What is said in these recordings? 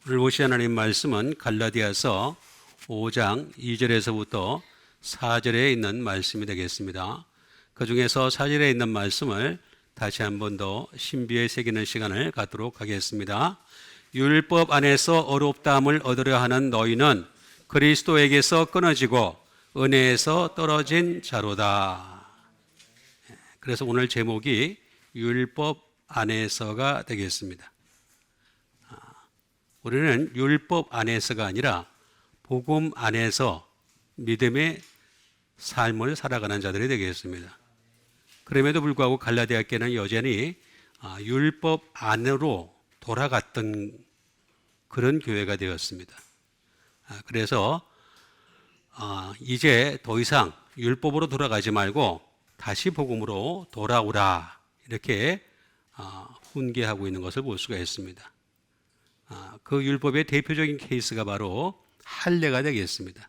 오늘 보실 하나님 말씀은 갈라디아서 5장 2절에서부터 4절에 있는 말씀이 되겠습니다. 그 중에서 4절에 있는 말씀을 다시 한 번 더 신비에 새기는 시간을 갖도록 하겠습니다. 율법 안에서 어렵다함을 얻으려 하는 너희는 그리스도에게서 끊어지고 은혜에서 떨어진 자로다. 그래서 오늘 제목이 율법 안에서가 되겠습니다. 우리는 율법 안에서가 아니라 복음 안에서 믿음의 삶을 살아가는 자들이 되겠습니다. 그럼에도 불구하고 갈라디아 교회는 여전히 율법 안으로 돌아갔던 그런 교회가 되었습니다. 그래서 이제 더 이상 율법으로 돌아가지 말고 다시 복음으로 돌아오라, 이렇게 훈계하고 있는 것을 볼 수가 있습니다. 그 율법의 대표적인 케이스가 바로 할례가 되겠습니다.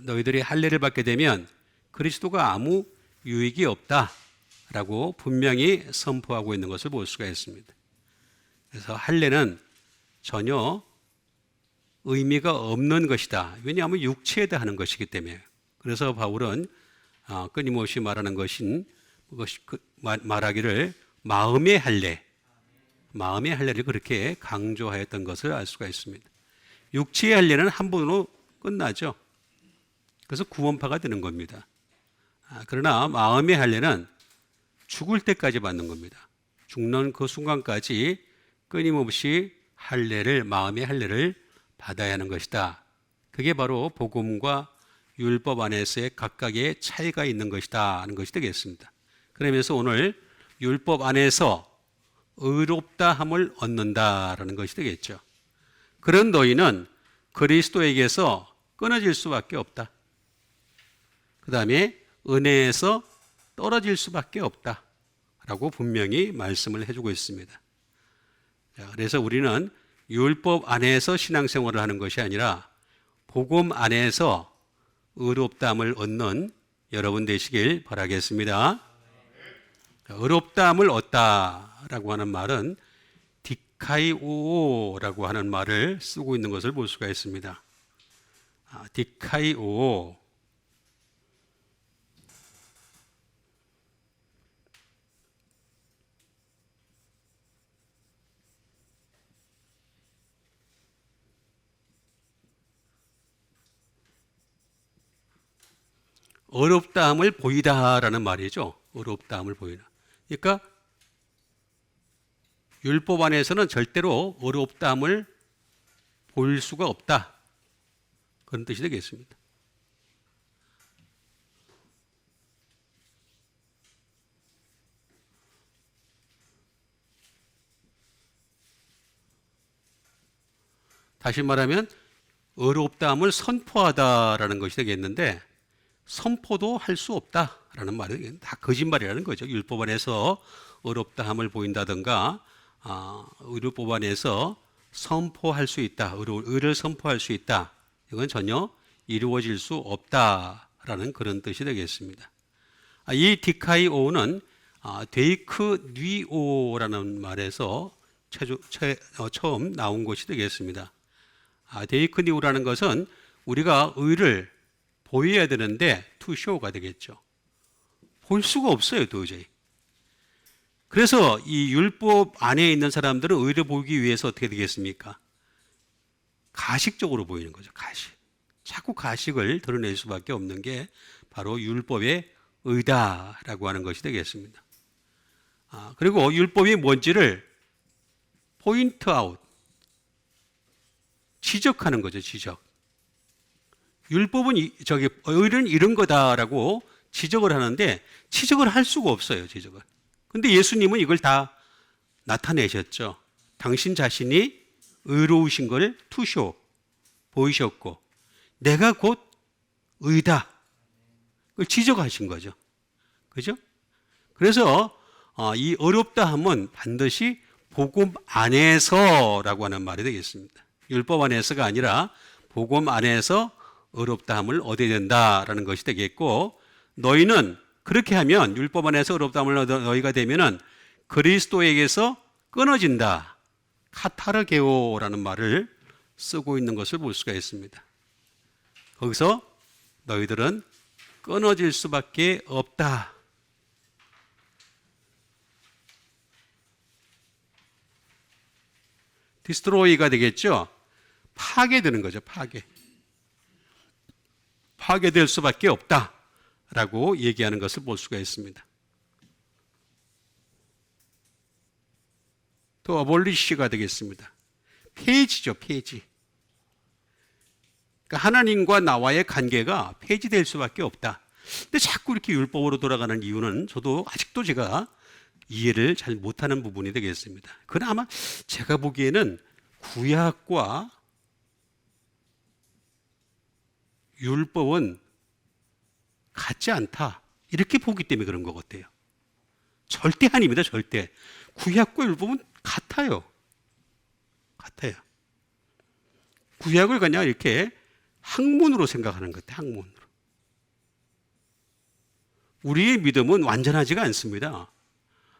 너희들이 할례를 받게 되면 그리스도가 아무 유익이 없다라고 분명히 선포하고 있는 것을 볼 수가 있습니다. 그래서 할례는 전혀 의미가 없는 것이다. 왜냐하면 육체에 대하는 것이기 때문에. 그래서 바울은 끊임없이 말하는 것인 말하기를 마음의 할례를 그렇게 강조하였던 것을 알 수가 있습니다. 육체의 할례는 한 번으로 끝나죠. 그래서 구원파가 되는 겁니다. 그러나 마음의 할례는 죽을 때까지 받는 겁니다. 죽는 그 순간까지 끊임없이 마음의 할례를 받아야 하는 것이다. 그게 바로 복음과 율법 안에서의 각각의 차이가 있는 것이다 하는 것이 되겠습니다. 그러면서 오늘 율법 안에서 의롭다함을 얻는다라는 것이 되겠죠. 그런 너희는 그리스도에게서 끊어질 수밖에 없다. 그 다음에 은혜에서 떨어질 수밖에 없다라고 분명히 말씀을 해주고 있습니다. 그래서 우리는 율법 안에서 신앙생활을 하는 것이 아니라 복음 안에서 의롭다함을 얻는 여러분 되시길 바라겠습니다. 의롭다함을 얻다라고 하는 말은 디카이오라고 하는 말을 쓰고 있는 것을 볼 수가 있습니다. 디카이오. 어렵다함을 보이다라는 말이죠. 어렵다함을 보이다. 그러니까 율법 안에서는 절대로 어렵다함을 보일 수가 없다, 그런 뜻이 되겠습니다. 다시 말하면 어렵다함을 선포하다라는 것이 되겠는데, 선포도 할 수 없다라는 말이 다 거짓말이라는 거죠. 율법 안에서 어렵다함을 보인다든가 율법 안에서 선포할 수 있다, 의를 선포할 수 있다, 이건 전혀 이루어질 수 없다라는 그런 뜻이 되겠습니다. 이 디카이오는 데이크뉘오라는 말에서 처음 나온 것이 되겠습니다. 데이크뉘오라는 것은 우리가 의를 보여야 되는데 투쇼가 되겠죠. 볼 수가 없어요, 도저히. 그래서 이 율법 안에 있는 사람들은 의를 보기 위해서 어떻게 되겠습니까? 가식적으로 보이는 거죠. 자꾸 가식을 드러낼 수밖에 없는 게 바로 율법의 의다라고 하는 것이 되겠습니다. 그리고 율법이 뭔지를 포인트 아웃, 지적하는 거죠. 지적. 율법은 의는 이런 거다라고 지적을 하는데 지적을 할 수가 없어요. 지적을. 근데 예수님은 이걸 다 나타내셨죠. 당신 자신이 의로우신 걸 보이셨고 내가 곧 의다, 그걸 지적하신 거죠. 그죠? 그래서 이 어렵다함은 반드시 복음 안에서라고 하는 말이 되겠습니다. 율법 안에서가 아니라 복음 안에서 어렵다함을 얻어야 된다라는 것이 되겠고, 너희는 그렇게 하면 율법 안에서 어렵다함을 얻어 너희가 되면은 그리스도에게서 끊어진다. 카타르게오라는 말을 쓰고 있는 것을 볼 수가 있습니다. 거기서 너희들은 끊어질 수밖에 없다. 디스트로이가 되겠죠. 파괴되는 거죠. 파괴될 수밖에 없다라고 얘기하는 것을 볼 수가 있습니다. 또 어볼리시가 되겠습니다. 폐지죠. 폐지. 그러니까 하나님과 나와의 관계가 폐지될 수밖에 없다. 근데 자꾸 이렇게 율법으로 돌아가는 이유는 저도 아직도 제가 이해를 잘 못하는 부분이 되겠습니다. 그건 아마 제가 보기에는 구약과 율법은 같지 않다 이렇게 보기 때문에 그런 것 같아요. 절대 아닙니다. 절대. 구약과 율법은 같아요. 구약을 그냥 이렇게 학문으로 생각하는 것 같아요. 학문으로. 우리의 믿음은 완전하지가 않습니다.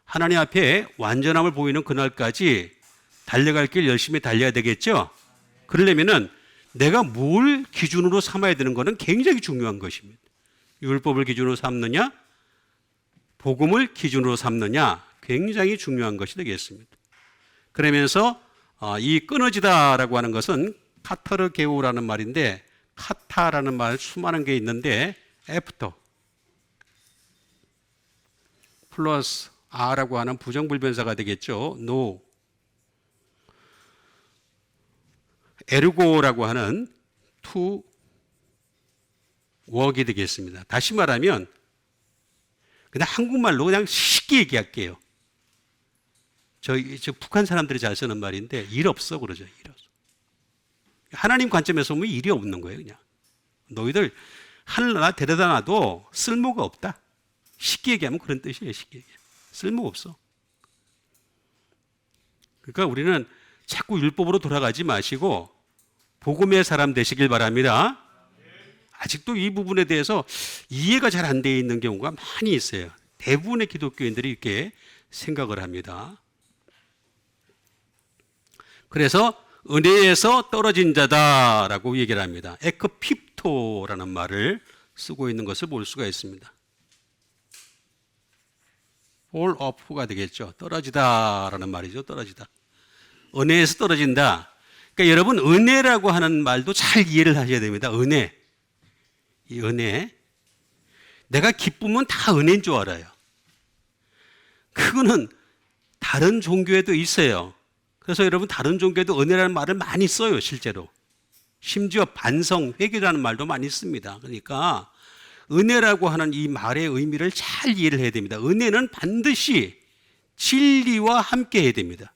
하나님 앞에 완전함을 보이는 그날까지 달려갈 길 열심히 달려야 되겠죠? 그러려면은 내가 뭘 기준으로 삼아야 되는 것은 굉장히 중요한 것입니다. 율법을 기준으로 삼느냐, 복음을 기준으로 삼느냐, 굉장히 중요한 것이 되겠습니다. 그러면서 이 끊어지다라고 하는 것은 카타르게오라는 말인데, 카타라는 말 수많은 게 있는데 애프터 플러스 아라고 하는 부정불변사가 되겠죠. no. 에르고라고 하는 to work이 되겠습니다. 다시 말하면 그냥 한국말로 그냥 쉽게 얘기할게요. 저 북한 사람들이 잘 쓰는 말인데 일 없어 그러죠. 일 없어. 하나님 관점에서 보면 일이 없는 거예요. 그냥 너희들 하늘나라 데려다 놔도 쓸모가 없다. 쉽게 얘기하면 그런 뜻이에요. 쉽게 얘기하면. 쓸모 없어. 그러니까 우리는 자꾸 율법으로 돌아가지 마시고 복음의 사람 되시길 바랍니다. 아직도 이 부분에 대해서 이해가 잘 안 되어 있는 경우가 많이 있어요. 대부분의 기독교인들이 이렇게 생각을 합니다. 그래서 은혜에서 떨어진 자다라고 얘기를 합니다. 에크핍토라는 말을 쓰고 있는 것을 볼 수가 있습니다. fall off가 되겠죠. 떨어지다라는 말이죠. 떨어지다. 은혜에서 떨어진다. 그러니까 여러분 은혜라고 하는 말도 잘 이해를 하셔야 됩니다. 은혜. 이 은혜. 내가 기쁘면 다 은혜인 줄 알아요. 그거는 다른 종교에도 있어요. 그래서 여러분 다른 종교에도 은혜라는 말을 많이 써요. 실제로. 심지어 반성, 회개라는 말도 많이 씁니다. 그러니까 은혜라고 하는 이 말의 의미를 잘 이해를 해야 됩니다. 은혜는 반드시 진리와 함께 해야 됩니다.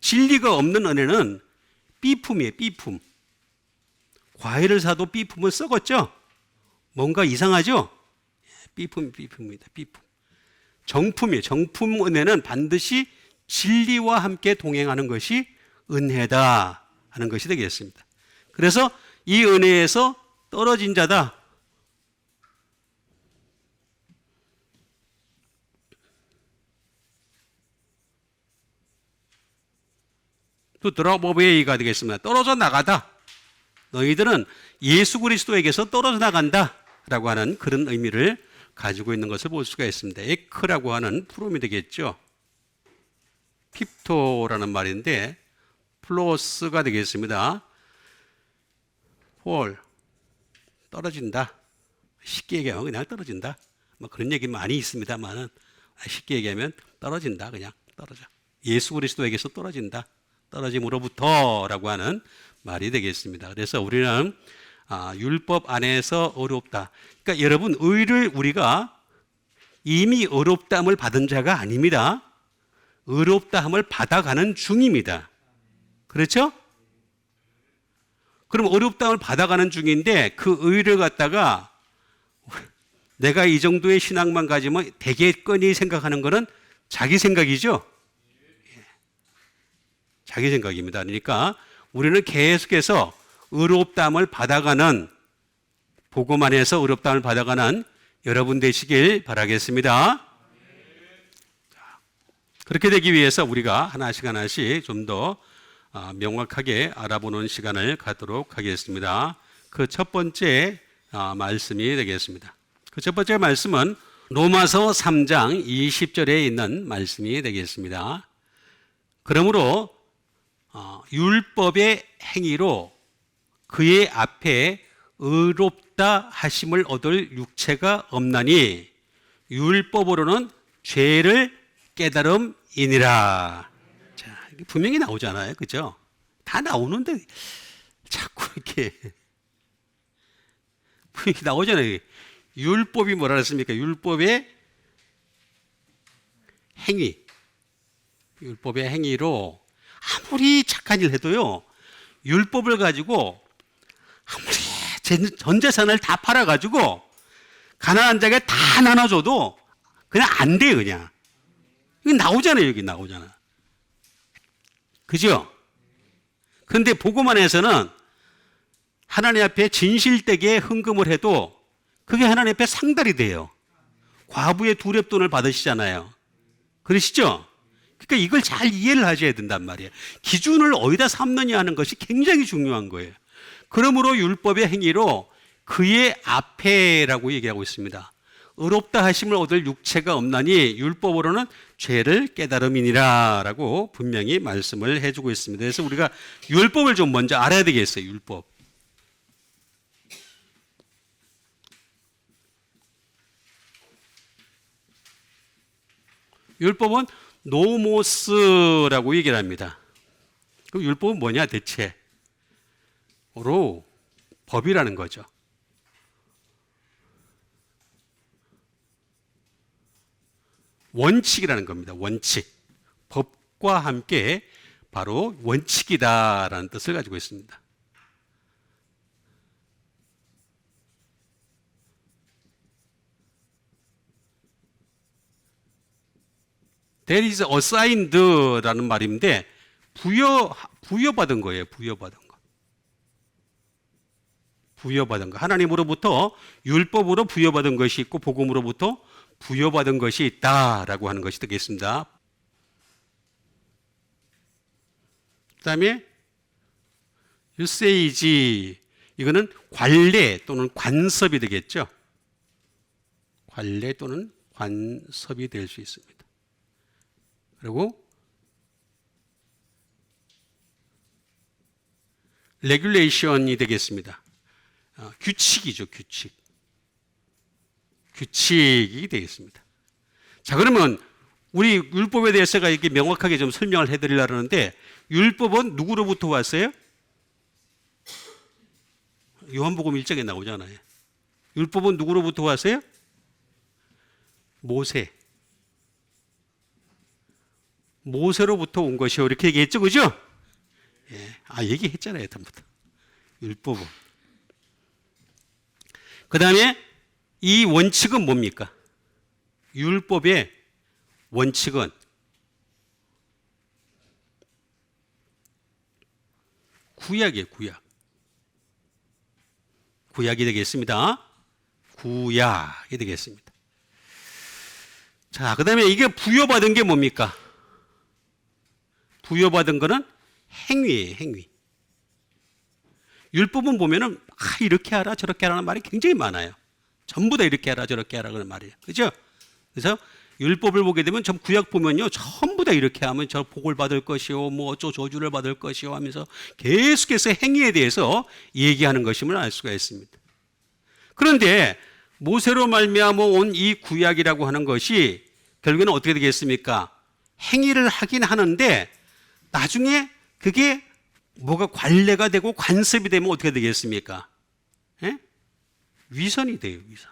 진리가 없는 은혜는 B품이에요. B품. 과일을 사도 B품은 썩었죠? 뭔가 이상하죠? B품입니다. B품. 정품이에요. 정품 은혜는 반드시 진리와 함께 동행하는 것이 은혜다 하는 것이 되겠습니다. 그래서 이 은혜에서 떨어진 자다. 또 drop away가 되겠습니다. 떨어져 나가다. 너희들은 예수 그리스도에게서 떨어져 나간다라고 하는 그런 의미를 가지고 있는 것을 볼 수가 있습니다. 에크라고 하는 프롬이 되겠죠. 핍토라는 말인데 플러스가 되겠습니다. fall 떨어진다. 쉽게 얘기하면 그냥 떨어진다. 뭐 그런 얘기 많이 있습니다만은 쉽게 얘기하면 떨어진다. 그냥 떨어져. 예수 그리스도에게서 떨어진다. 떨어짐으로부터라고 하는 말이 되겠습니다. 그래서 우리는 율법 안에서 어렵다. 그러니까 여러분 의를 우리가 이미 어렵다함을 받은 자가 아닙니다. 의롭다함을 받아가는 중입니다. 그렇죠? 그럼 어렵다함을 받아가는 중인데 그 의를 갖다가 내가 이 정도의 신앙만 가지면 되겠거니 생각하는 것은 자기 생각이죠. 자기 생각입니다. 그러니까 우리는 계속해서 의롭다함을 받아가는 복음 안에서 의롭다함을 받아가는 여러분 되시길 바라겠습니다. 그렇게 되기 위해서 우리가 하나씩 하나씩 좀 더 명확하게 알아보는 시간을 갖도록 하겠습니다. 그 첫 번째 말씀이 되겠습니다. 그 첫 번째 말씀은 로마서 3장 20절에 있는 말씀이 되겠습니다. 그러므로 율법의 행위로 그의 앞에 의롭다 하심을 얻을 육체가 없나니 율법으로는 죄를 깨달음이니라. 자, 분명히 나오잖아요. 그죠? 다 나오는데 자꾸 이렇게 분명히 나오잖아요. 율법이 뭐라 그랬습니까? 율법의 행위. 율법의 행위로 아무리 착한 일 해도요, 율법을 가지고 아무리 전 재산을 다 팔아가지고 가난한 자에게 다 나눠줘도 그냥 안 돼, 그냥. 여기 나오잖아요, 여기 나오잖아. 그죠? 그런데 복음 안에서는 하나님 앞에 진실되게 헌금을 해도 그게 하나님 앞에 상달이 돼요. 과부의 2렙돈을 받으시잖아요. 그러시죠? 그러니까 이걸 잘 이해를 하셔야 된단 말이에요. 기준을 어디다 삼느냐 하는 것이 굉장히 중요한 거예요. 그러므로 율법의 행위로 그의 앞에라고 얘기하고 있습니다. 의롭다 하심을 얻을 육체가 없나니 율법으로는 죄를 깨달음이니라 라고 분명히 말씀을 해주고 있습니다. 그래서 우리가 율법을 좀 먼저 알아야 되겠어요. 율법. 율법은 노모스라고 얘기를 합니다. 그럼 율법은 뭐냐 대체? 바로 법이라는 거죠. 원칙이라는 겁니다. 원칙. 법과 함께 바로 원칙이다라는 뜻을 가지고 있습니다. That is assigned라는 말인데 부여받은 거예요. 부여받은 거. 부여받은 거. 하나님으로부터 율법으로 부여받은 것이 있고 복음으로부터 부여받은 것이 있다라고 하는 것이 되겠습니다. 그 다음에 유세이지, 이거는 관례 또는 관습이 되겠죠. 관례 또는 관습이 될 수 있습니다. 그리고 레귤레이션이 되겠습니다. 규칙이죠, 규칙. 규칙이 되겠습니다. 자, 그러면 우리 율법에 대해서가 이렇게 명확하게 좀 설명을 해드리려고 하는데, 율법은 누구로부터 왔어요? 요한복음 1장에 나오잖아요. 율법은 누구로부터 왔어요? 모세로부터 온 것이요. 이렇게 얘기했죠, 그죠? 예. 얘기했잖아요, 처음부터. 율법은. 그 다음에 이 원칙은 뭡니까? 율법의 원칙은 구약이에요, 구약. 구약이 되겠습니다. 구약이 되겠습니다. 자, 그 다음에 이게 부여받은 게 뭡니까? 부여받은 거는 행위예요, 행위. 율법은 보면은 이렇게 하라 저렇게 하라는 말이 굉장히 많아요. 전부 다 이렇게 하라 저렇게 하라는 말이에요. 그죠? 그래서 율법을 보게 되면 전 구약 보면요, 전부 다 이렇게 하면 저 복을 받을 것이요, 뭐 저주를 받을 것이요 하면서 계속해서 행위에 대해서 얘기하는 것임을 알 수가 있습니다. 그런데 모세로 말미암아 온 이 구약이라고 하는 것이 결국에는 어떻게 되겠습니까? 행위를 하긴 하는데 나중에 그게 뭐가 관례가 되고 관습이 되면 어떻게 되겠습니까? 예? 위선이 돼요, 위선.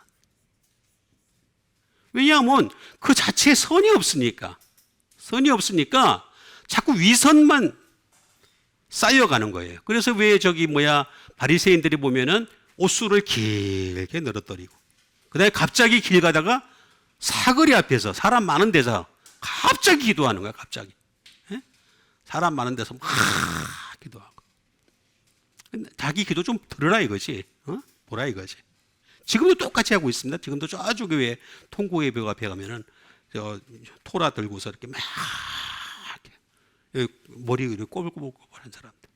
왜냐하면 그 자체에 선이 없으니까. 선이 없으니까 자꾸 위선만 쌓여가는 거예요. 그래서 왜 바리새인들이 보면은 옷수를 길게 늘어뜨리고, 그 다음에 갑자기 길 가다가 사거리 앞에서 사람 많은 데서 갑자기 기도하는 거야, 갑자기. 예? 사람 많은 데서 막 기도하고. 자기 기도 좀 들으라 이거지. 보라 이거지. 지금도 똑같이 하고 있습니다. 지금도 저쪽 교회 통고 예배 앞에 가면은 토라 들고서 이렇게 막 머리 이렇게 꼬불꼬불한 사람들.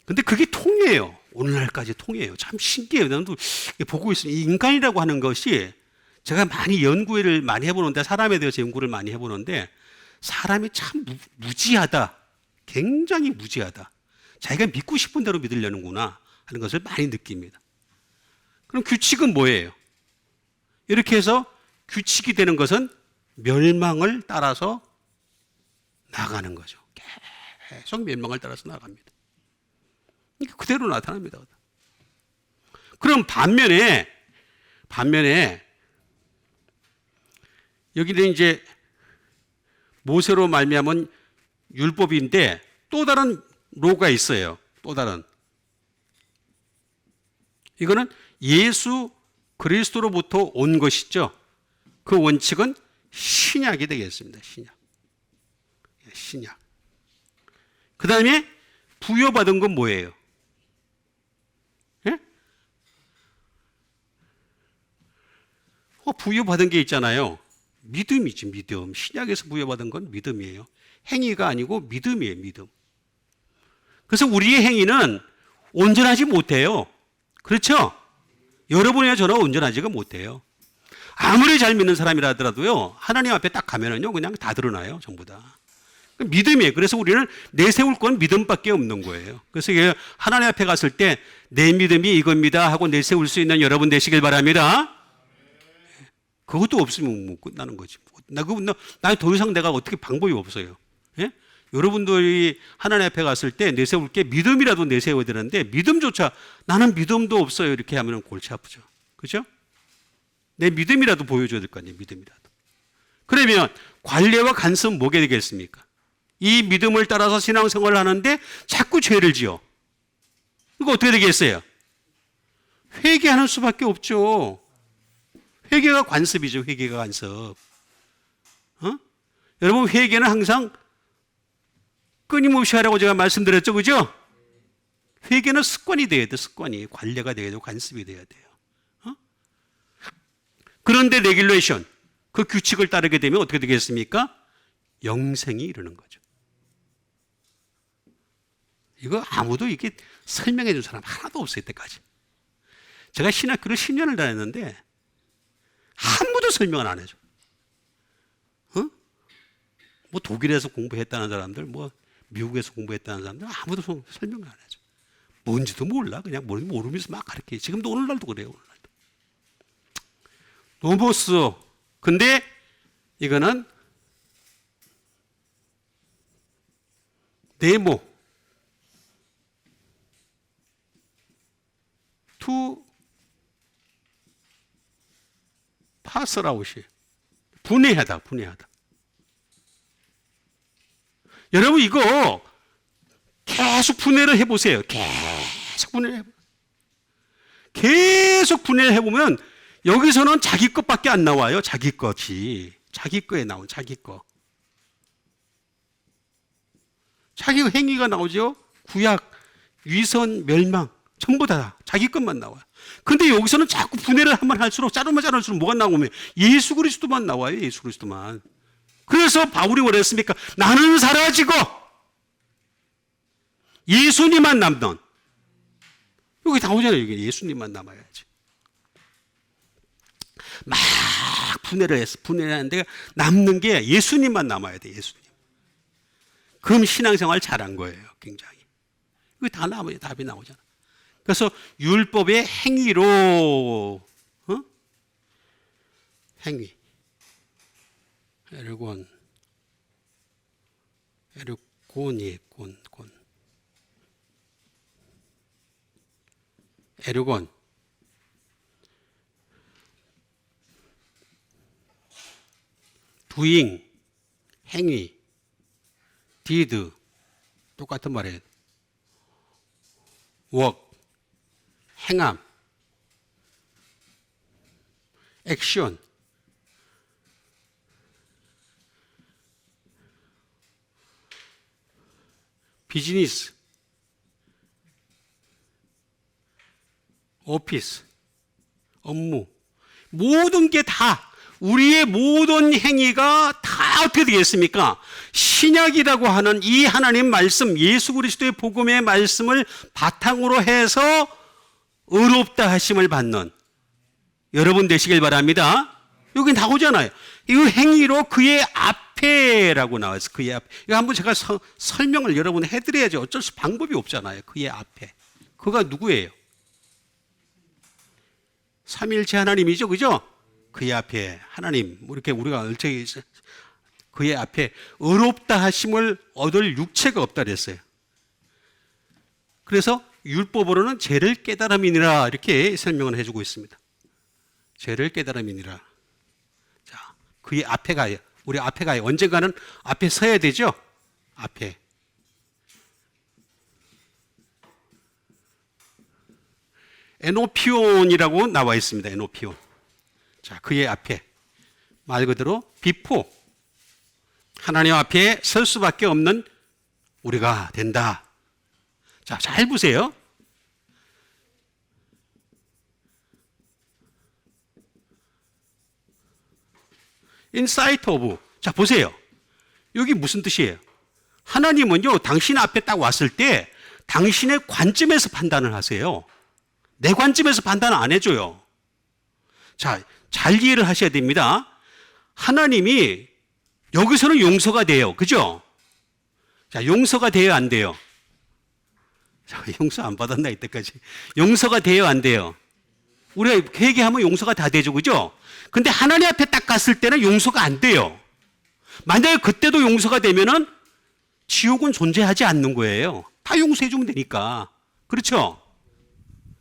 근데 그게 통해요. 오늘날까지 통해요. 참 신기해요. 나도 보고 있으면 인간이라고 하는 것이 제가 많이 연구를 많이 해보는데 사람에 대해서 연구를 많이 해보는데 사람이 참 무지하다. 굉장히 무지하다. 자기가 믿고 싶은 대로 믿으려는구나 하는 것을 많이 느낍니다. 그럼 규칙은 뭐예요? 이렇게 해서 규칙이 되는 것은 멸망을 따라서 나가는 거죠. 계속 멸망을 따라서 나갑니다. 그대로 나타납니다. 그럼 반면에 여기는 이제 모세로 말미암은 율법인데 또 다른 로가 있어요. 또 다른. 이거는 예수 그리스도로부터 온 것이죠. 그 원칙은 신약이 되겠습니다. 신약. 그 다음에 부여받은 건 뭐예요? 예? 부여받은 게 있잖아요. 믿음이지, 믿음. 신약에서 부여받은 건 믿음이에요. 행위가 아니고 믿음이에요, 믿음. 그래서 우리의 행위는 온전하지 못해요. 그렇죠? 여러분이나 저나 온전하지가 못해요. 아무리 잘 믿는 사람이라 하더라도요, 하나님 앞에 딱 가면은요, 그냥 다 드러나요, 전부 다. 믿음이에요. 그래서 우리는 내세울 건 믿음밖에 없는 거예요. 그래서 하나님 앞에 갔을 때 내 믿음이 이겁니다 하고 내세울 수 있는 여러분 되시길 바랍니다. 그것도 없으면 뭐 끝나는 거지. 나 더 이상 내가 어떻게 방법이 없어요. 예? 여러분들이 하나님 앞에 갔을 때 내세울 게 믿음이라도 내세워야 되는데 믿음조차 나는 믿음도 없어요. 이렇게 하면 골치 아프죠. 그죠? 내 믿음이라도 보여줘야 될 거 아니에요. 믿음이라도. 그러면 관례와 간섭은 뭐게 되겠습니까? 이 믿음을 따라서 신앙생활을 하는데 자꾸 죄를 지어. 이거 어떻게 되겠어요? 회개하는 수밖에 없죠. 회개가 관습이죠. 회개가 관습. 여러분 회개는 항상 끊임없이 하라고 제가 말씀드렸죠. 그죠? 회개는 습관이 돼야 돼. 습관이. 관례가 돼야 되고 관습이 돼야 돼요. 그런데 레귤레이션, 그 규칙을 따르게 되면 어떻게 되겠습니까? 영생이 이르는 거죠. 이거 아무도 이렇게 설명해 준 사람 하나도 없어요, 이때까지. 제가 신학교를 10년을 다녔는데 아무도 설명을 안 해줘. 뭐 독일에서 공부했다는 사람들, 뭐 미국에서 공부했다는 사람들 아무도 설명을 안 해줘. 뭔지도 몰라. 그냥 모르면서 막 가르쳐. 지금도 오늘날도 그래요. 오늘날도. 노모스. 근데 이거는 네모. 투 파스라웃이 분해하다. 여러분 이거 계속 분해를 해보세요. 계속 분해를 해보면 여기서는 자기 것밖에 안 나와요. 자기 것이. 자기 거에 나온 자기 거. 자기 행위가 나오죠. 구약, 위선, 멸망 전부 다 자기 것만 나와요. 근데 여기서는 자꾸 분해를 한번 할수록 자르면 뭐가 나오면 예수 그리스도만 나와요. 예수 그리스도만. 그래서 바울이 뭐라 했습니까? 나는 사라지고 예수님만 남는. 여기 나오잖아요. 이게 예수님만 남아야지. 막 분해를 하는데 남는 게 예수님만 남아야 돼. 예수님. 그럼 신앙생활 잘한 거예요. 굉장히. 이거 다 나와요. 답이 나오잖아. 그래서 율법의 행위로 행위. 에르곤. 에르곤. doing, 행위. did, 똑같은 말이에요. work, 행함. action. 비즈니스, 오피스, 업무. 모든 게 다 우리의 모든 행위가 다 어떻게 되겠습니까? 신약이라고 하는 이 하나님 말씀, 예수 그리스도의 복음의 말씀을 바탕으로 해서 의롭다 하심을 받는 여러분 되시길 바랍니다. 여기 나오잖아요. 이 행위로 그의 앞에라고 나와있어요. 그의 앞에. 이거 한번 제가 설명을 여러분 해드려야죠. 어쩔 수 방법이 없잖아요. 그의 앞에. 그가 누구예요? 삼위일체 하나님이죠. 그죠? 그의 앞에 하나님, 이렇게 우리가 얼척이 그의 앞에 의롭다 하심을 얻을 육체가 없다 그랬어요. 그래서 율법으로는 죄를 깨달음이니라 이렇게 설명을 해주고 있습니다. 죄를 깨달음이니라. 자, 그의 앞에 가요. 우리 앞에 가요. 언젠가는 앞에 서야 되죠? 앞에. 에노피온이라고 나와 있습니다. 에노피온. 자, 그의 앞에. 말 그대로 비포. 하나님 앞에 설 수밖에 없는 우리가 된다. 자, 잘 보세요. 인사이트 오브. 자, 보세요. 여기 무슨 뜻이에요? 하나님은요, 당신 앞에 딱 왔을 때 당신의 관점에서 판단을 하세요. 내 관점에서 판단 안 해줘요. 자, 잘 이해를 하셔야 됩니다. 하나님이 여기서는 용서가 돼요. 그죠? 자, 용서가 돼요, 안 돼요? 자, 용서 안 받았나, 이때까지. 용서가 돼요, 안 돼요? 우리가 회개하면 용서가 다 되죠, 그죠? 근데 하나님 앞에 딱 갔을 때는 용서가 안 돼요. 만약에 그때도 용서가 되면은 지옥은 존재하지 않는 거예요. 다 용서해주면 되니까. 그렇죠?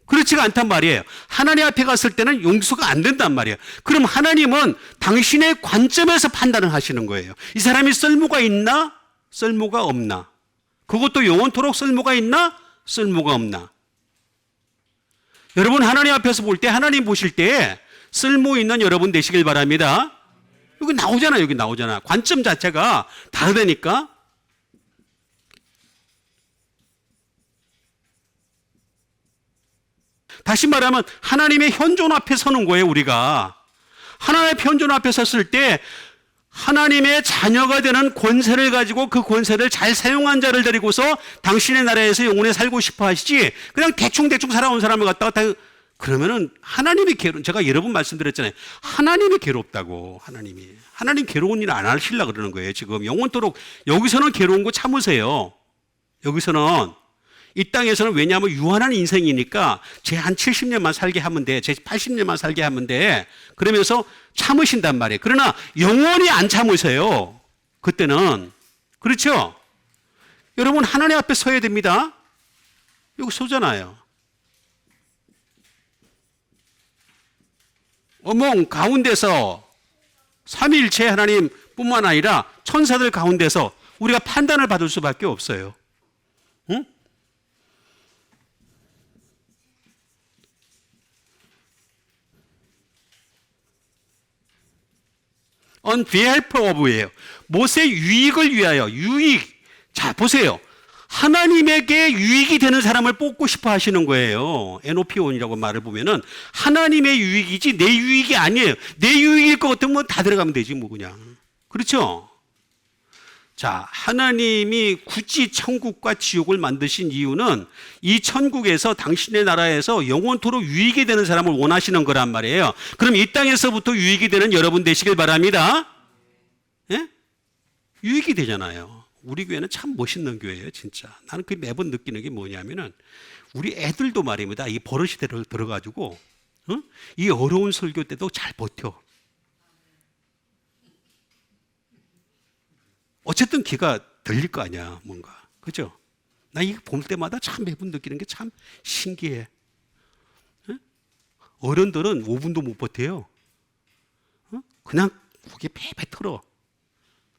그렇지가 않단 말이에요. 하나님 앞에 갔을 때는 용서가 안 된단 말이에요. 그럼 하나님은 당신의 관점에서 판단을 하시는 거예요. 이 사람이 쓸모가 있나? 쓸모가 없나? 그것도 영원토록 쓸모가 있나? 쓸모가 없나? 여러분 하나님 앞에서 볼 때, 하나님 보실 때 쓸모 있는 여러분 되시길 바랍니다. 여기 나오잖아, 여기 나오잖아. 관점 자체가 다르다니까. 다시 말하면 하나님의 현존 앞에 서는 거예요, 우리가. 하나님의 현존 앞에 섰을 때 하나님의 자녀가 되는 권세를 가지고 그 권세를 잘 사용한 자를 데리고서 당신의 나라에서 영원히 살고 싶어 하시지, 그냥 대충 살아온 사람을 갖다가 그러면은 하나님이 제가 여러 번 말씀드렸잖아요. 하나님이 괴롭다고, 하나님 괴로운 일 안 하시려고 그러는 거예요, 지금. 영원토록. 여기서는 괴로운 거 참으세요. 여기서는. 이 땅에서는 왜냐하면 유한한 인생이니까 제 한 70년만 살게 하면 돼. 제 80년만 살게 하면 돼. 그러면서 참으신단 말이에요. 그러나 영원히 안 참으세요. 그때는. 그렇죠? 여러분 하나님 앞에 서야 됩니다. 여기 서잖아요. 어몽 가운데서 삼위일체 하나님 뿐만 아니라 천사들 가운데서 우리가 판단을 받을 수밖에 없어요. 응? on behalf of예요. 못의 유익을 위하여. 유익. 자, 보세요. 하나님에게 유익이 되는 사람을 뽑고 싶어 하시는 거예요. 에노피온이라고 말을 보면은 하나님의 유익이지 내 유익이 아니에요. 내 유익일 것 같으면 다 들어가면 되지 뭐 그냥. 그렇죠? 자, 하나님이 굳이 천국과 지옥을 만드신 이유는 이 천국에서 당신의 나라에서 영원토록 유익이 되는 사람을 원하시는 거란 말이에요. 그럼 이 땅에서부터 유익이 되는 여러분 되시길 바랍니다. 예? 유익이 되잖아요. 우리 교회는 참 멋있는 교회예요, 진짜. 나는 그 매번 느끼는 게 뭐냐면은 우리 애들도 말입니다. 이 버릇이 들어가지고 이 어려운 설교 때도 잘 버텨. 어쨌든 귀가 들릴 거 아니야, 뭔가. 그죠? 나 이거 볼 때마다 참 매번 느끼는 게 참 신기해. 에? 어른들은 5분도 못 버텨요. 그냥 거기에 패패 털어.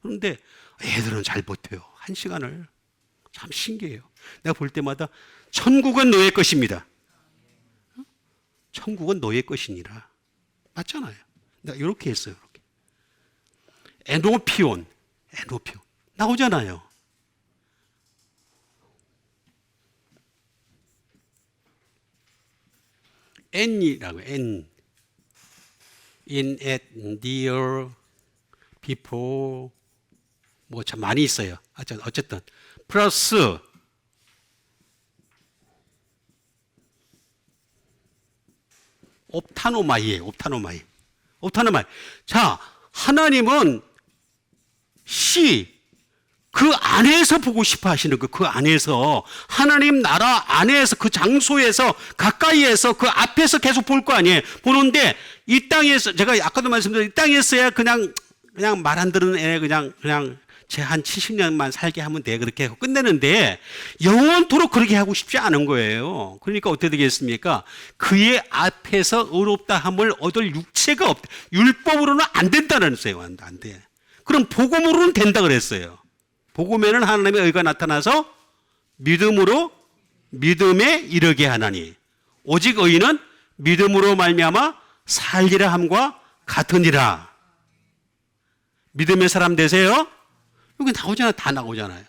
그런데 애들은 잘 버텨요. 1시간을. 참 신기해요. 내가 볼 때마다 천국은 너의 것입니다. 천국은 너의 것이니라. 맞잖아요. 내가 이렇게 했어요. 이렇게. 에노피온 나오잖아요. N이라고 N. in, at, near, before 뭐 참 많이 있어요. 어쨌든 플러스 옵타노마이예요. 옵타노마이. 자, 하나님은 그 안에서 보고 싶어 하시는 거, 그 안에서 하나님 나라 안에서 그 장소에서 가까이에서 그 앞에서 계속 볼 거 아니에요. 보는데 이 땅에서 제가 아까도 말씀드린 이 땅에서야 그냥 말 안 듣는 애 그냥 제 한 70년만 살게 하면 돼 그렇게 하고 끝내는데 영원토록 그렇게 하고 싶지 않은 거예요. 그러니까 어떻게 되겠습니까? 그의 앞에서 의롭다 함을 얻을 육체가 없다. 율법으로는 안 된다는 거예요. 안 돼. 그럼 복음으로는 된다 그랬어요. 복음에는 하나님의 의가 나타나서 믿음으로 믿음에 이르게 하나니 오직 의는 믿음으로 말미암아 살리라 함과 같으니라. 믿음의 사람 되세요? 여기 다 나오잖아요.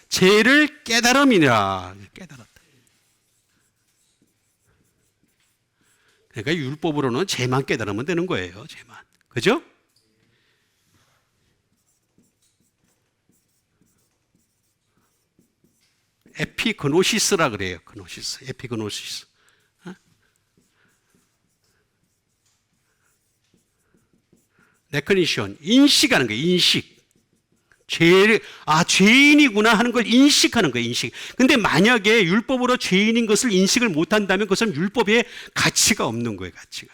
죄를 깨달음이니라. 깨달았다. 그러니까 율법으로는 죄만 깨달으면 되는 거예요. 죄만. 그죠? 에피그노시스라 그래요. 그노시스. 에피그노시스. 레코니션. 인식하는 거예요. 인식. 죄인이구나 하는 걸 인식하는 거예요, 인식. 근데 만약에 율법으로 죄인인 것을 인식을 못 한다면 그것은 율법에 가치가 없는 거예요, 가치가.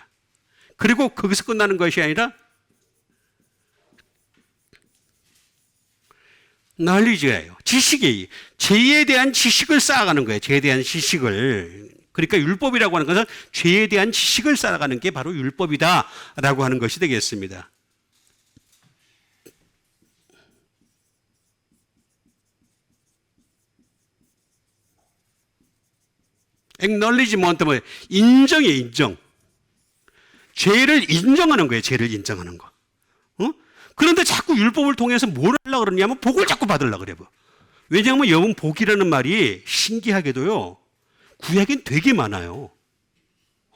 그리고 거기서 끝나는 것이 아니라 knowledge예요. 지식이에요. 죄에 대한 지식을 쌓아가는 거예요, 죄에 대한 지식을. 그러니까 율법이라고 하는 것은 죄에 대한 지식을 쌓아가는 게 바로 율법이다라고 하는 것이 되겠습니다. acknowledgement, 인정이에요, 인정. 죄를 인정하는 거예요, 죄를 인정하는 거. 그런데 자꾸 율법을 통해서 뭘 하려고 그러냐면 복을 자꾸 받으려고 그래요. 왜냐하면 여러분 복이라는 말이 신기하게도요, 구약엔 되게 많아요.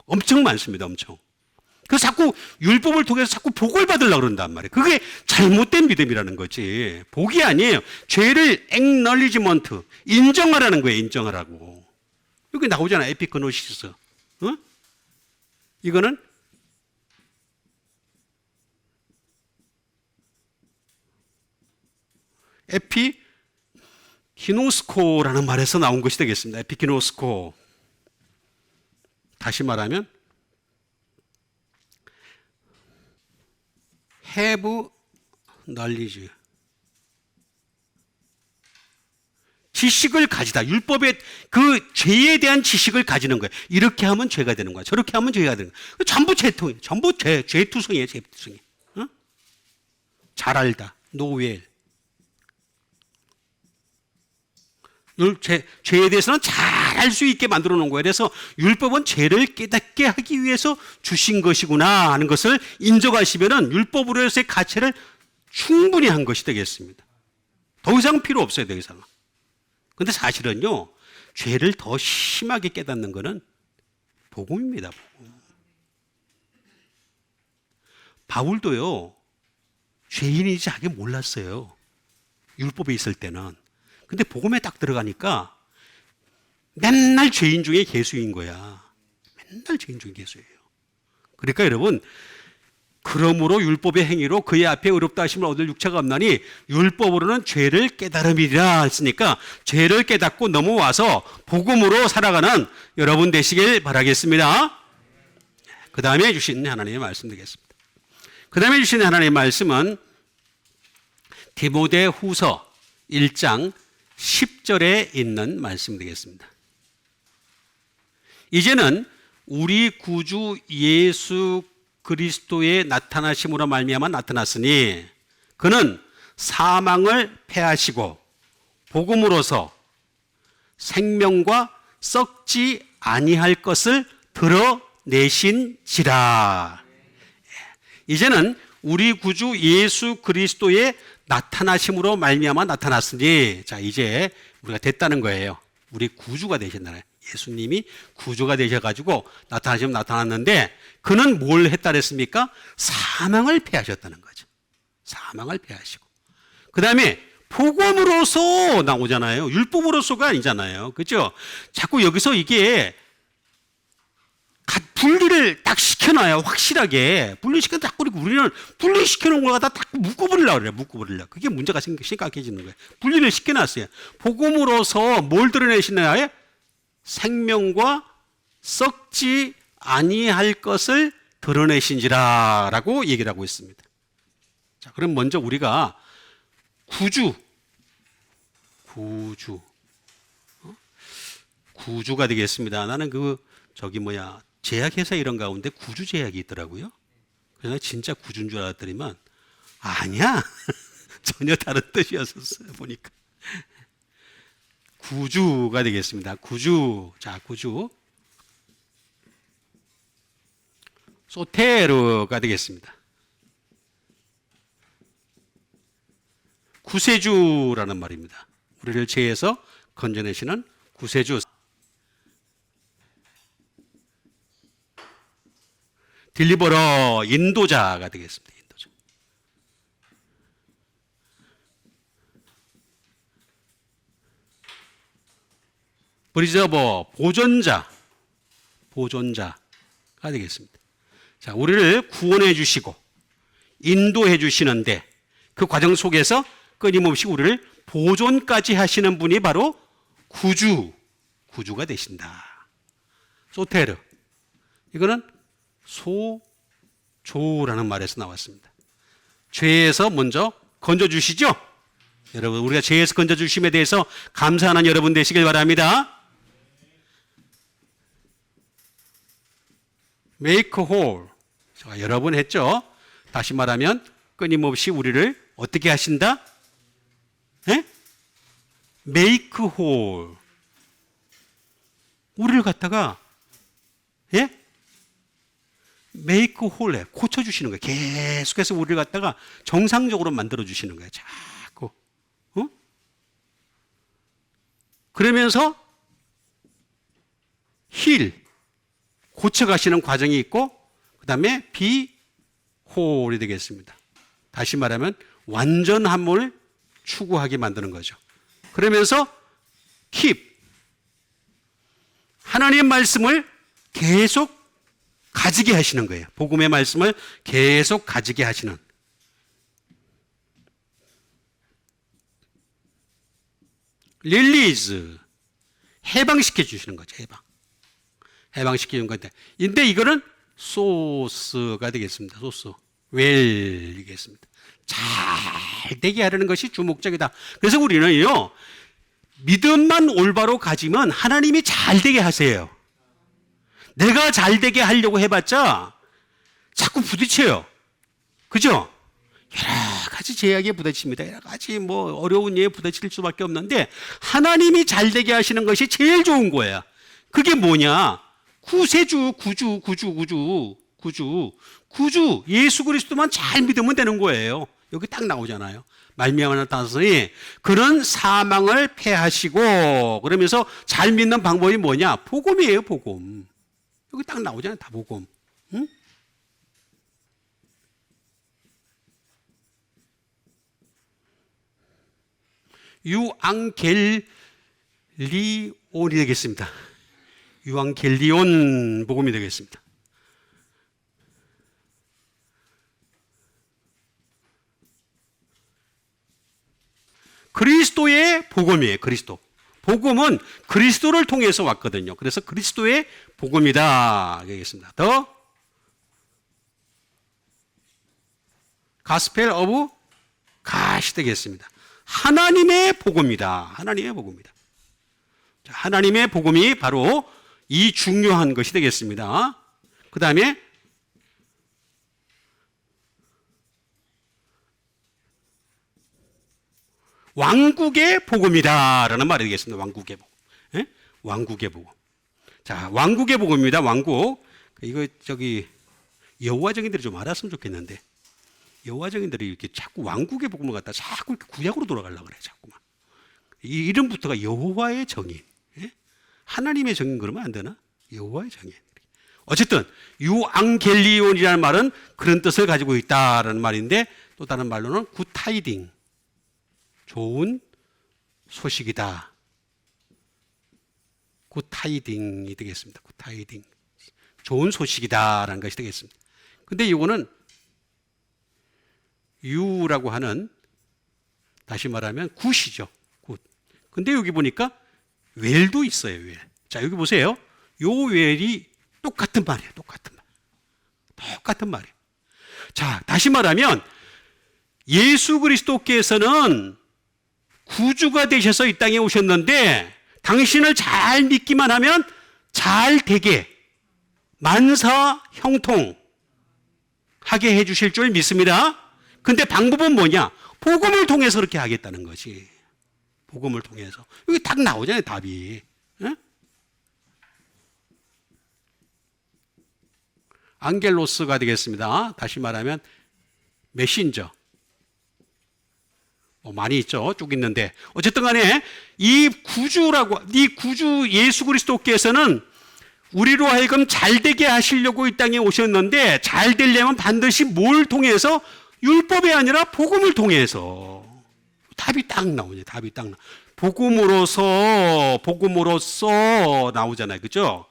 엄청 많습니다, 엄청. 그래서 자꾸 율법을 통해서 자꾸 복을 받으려고 그런단 말이에요. 그게 잘못된 믿음이라는 거지. 복이 아니에요. 죄를 acknowledgement, 인정하라는 거예요, 인정하라고. 여기 나오잖아, 에피그노시스. 이거는 에피기노스코라는 말에서 나온 것이 되겠습니다. 에피기노스코. 다시 말하면 have knowledge. 지식을 가지다. 율법의 그 죄에 대한 지식을 가지는 거예요. 이렇게 하면 죄가 되는 거야. 저렇게 하면 죄가 되는 거야. 전부 죄투성이에요. 전부 죄투성이에요. 죄투성이. 잘 알다. 노웰. 죄에 대해서는 잘 알 수 있게 만들어 놓은 거예요. 그래서 율법은 죄를 깨닫게 하기 위해서 주신 것이구나 하는 것을 인정하시면은 율법으로서의 가치를 충분히 한 것이 되겠습니다. 더 이상 필요 없어요. 더 이상은. 근데 사실은요, 죄를 더 심하게 깨닫는 것은 복음입니다. 복음. 바울도요, 죄인인지 자기 몰랐어요. 율법에 있을 때는. 근데 복음에 딱 들어가니까 맨날 죄인 중에 개수인 거야. 맨날 죄인 중에 개수예요. 그러니까 여러분, 그러므로 율법의 행위로 그의 앞에 의롭다 하심을 얻을 육체가 없나니 율법으로는 죄를 깨달음이라 했으니까 죄를 깨닫고 넘어와서 복음으로 살아가는 여러분 되시길 바라겠습니다. 그 다음에 주신 하나님의 말씀 되겠습니다. 그 다음에 주신 하나님의 말씀은 디모데후서 1장 10절에 있는 말씀 되겠습니다. 이제는 우리 구주 예수 그리스도의 나타나심으로 말미암아 나타났으니 그는 사망을 패하시고 복음으로서 생명과 썩지 아니할 것을 드러내신지라. 이제는 우리 구주 예수 그리스도의 나타나심으로 말미암아 나타났으니, 자 이제 우리가 됐다는 거예요. 우리 구주가 되신다는, 예수님이 구주가 되셔가지고 나타나시면 나타났는데 그는 뭘 했다 그랬습니까? 사망을 패하셨다는 거죠. 사망을 패하시고. 그 다음에 복음으로서 나오잖아요. 율법으로서가 아니잖아요. 그죠? 자꾸 여기서 이게 분리를 딱 시켜놔요. 확실하게. 분리시켜, 자꾸 우리는 분리시켜놓은 걸 갖다 딱 묶어버리려고 그래요. 묶어버리려고. 그게 문제가 심각해지는 거예요. 분리를 시켜놨어요. 복음으로서 뭘 드러내시나요? 생명과 썩지 아니할 것을 드러내신지라 라고 얘기를 하고 있습니다. 자, 그럼 먼저 우리가 구주가 되겠습니다. 나는 제약회사 이런 가운데 구주 제약이 있더라고요. 그래서 진짜 구주인 줄 알았더니만 아니야. 전혀 다른 뜻이었었어요. 보니까. 구주가 되겠습니다. 구주. 자, 구주. 소테르가 되겠습니다. 구세주라는 말입니다. 우리를 죄에서 건져내시는 구세주. 딜리버러, 인도자가 되겠습니다. 인도자. 프리저버, 보존자가 되겠습니다. 자, 우리를 구원해 주시고 인도해 주시는데 그 과정 속에서 끊임없이 우리를 보존까지 하시는 분이 바로 구주가 되신다. 소테르. 이거는 소조라는 말에서 나왔습니다. 죄에서 먼저 건져주시죠? 여러분, 우리가 죄에서 건져주심에 대해서 감사하는 여러분 되시길 바랍니다. make whole. 제가 여러 번 했죠? 다시 말하면 끊임없이 우리를 어떻게 하신다? 예? make whole. 우리를 갖다가 make whole, 고쳐주시는 거예요. 계속해서 우리를 갖다가 정상적으로 만들어주시는 거예요. 자꾸. 그러면서 고쳐가시는 과정이 있고 그 다음에 be whole이 되겠습니다. 다시 말하면 완전함을 추구하게 만드는 거죠. 그러면서 keep. 하나님의 말씀을 계속 가지게 하시는 거예요. 복음의 말씀을 계속 가지게 하시는. 릴리즈. 해방시켜 주시는 거죠. 해방시키는 건데. 근데 이거는 소스가 되겠습니다. 소스. 웰이겠습니다. 잘 되게 하려는 것이 주목적이다. 그래서 우리는요, 믿음만 올바로 가지면 하나님이 잘 되게 하세요. 내가 잘 되게 하려고 해봤자 자꾸 부딪혀요. 그죠? 여러 가지 제약에 부딪힙니다. 여러 가지 어려운 일에 부딪힐 수밖에 없는데 하나님이 잘 되게 하시는 것이 제일 좋은 거예요. 그게 뭐냐? 구세주, 구주. 예수 그리스도만 잘 믿으면 되는 거예요. 여기 딱 나오잖아요. 말미암아 나타나서니 그런 사망을 패하시고 그러면서 잘 믿는 방법이 뭐냐? 복음이에요, 복음. 여기 딱 나오잖아요, 다 복음. 응? 유앙겔리온이 되겠습니다. 유앙겔리온 복음이 되겠습니다. 그리스도의 복음이에요. 그리스도. 복음은 그리스도를 통해서 왔거든요. 그래서 그리스도의 복음이다. 되겠습니다. 더 가스펠 오브 갓이 되겠습니다. 하나님의 복음이다. 하나님의 복음이다. 자, 하나님의 복음이 바로 이 중요한 것이 되겠습니다. 그 다음에 왕국의 복음이다라는 말이 되겠습니다. 왕국의 복음. 예? 왕국의 복음. 자, 왕국의 복음입니다. 왕국. 이거 여호와 증인들이 좀 알았으면 좋겠는데 여호와 증인들이 이렇게 자꾸 왕국의 복음을 갖다 자꾸 이렇게 구약으로 돌아가려고 그래. 자꾸만. 이 이름부터가 여호와의 정인. 예? 하나님의 정인 그러면 안 되나? 여호와의 정인. 어쨌든 유앙겔리온이라는 말은 그런 뜻을 가지고 있다라는 말인데, 또 다른 말로는 굿타이딩, 좋은 소식이다. 굿타이딩이 되겠습니다. 굿타이딩, 좋은 소식이다라는 것이 되겠습니다. 근데 이거는 유라고 하는, 다시 말하면 굿이죠. 굿. 근데 여기 보니까 웰도 있어요. 웰. 자, 여기 보세요. 요 웰이 똑같은 말이에요. 똑같은 말이에요. 자, 다시 말하면 예수 그리스도께서는 구주가 되셔서 이 땅에 오셨는데, 당신을 잘 믿기만 하면 잘 되게 만사 형통하게 해주실 줄 믿습니다. 근데 방법은 뭐냐? 복음을 통해서 그렇게 하겠다는 거지. 복음을 통해서. 여기 딱 나오잖아요, 답이. 예? 안겔로스가 되겠습니다. 다시 말하면 메신저. 많이 있죠. 쭉 있는데. 어쨌든 간에 이 구주 예수 그리스도께서는 우리로 하여금 잘 되게 하시려고 이 땅에 오셨는데, 잘 되려면 반드시 뭘 통해서? 율법이 아니라 복음을 통해서. 답이 딱 나오죠. 답이 딱 나. 복음으로서 나오잖아요. 그죠?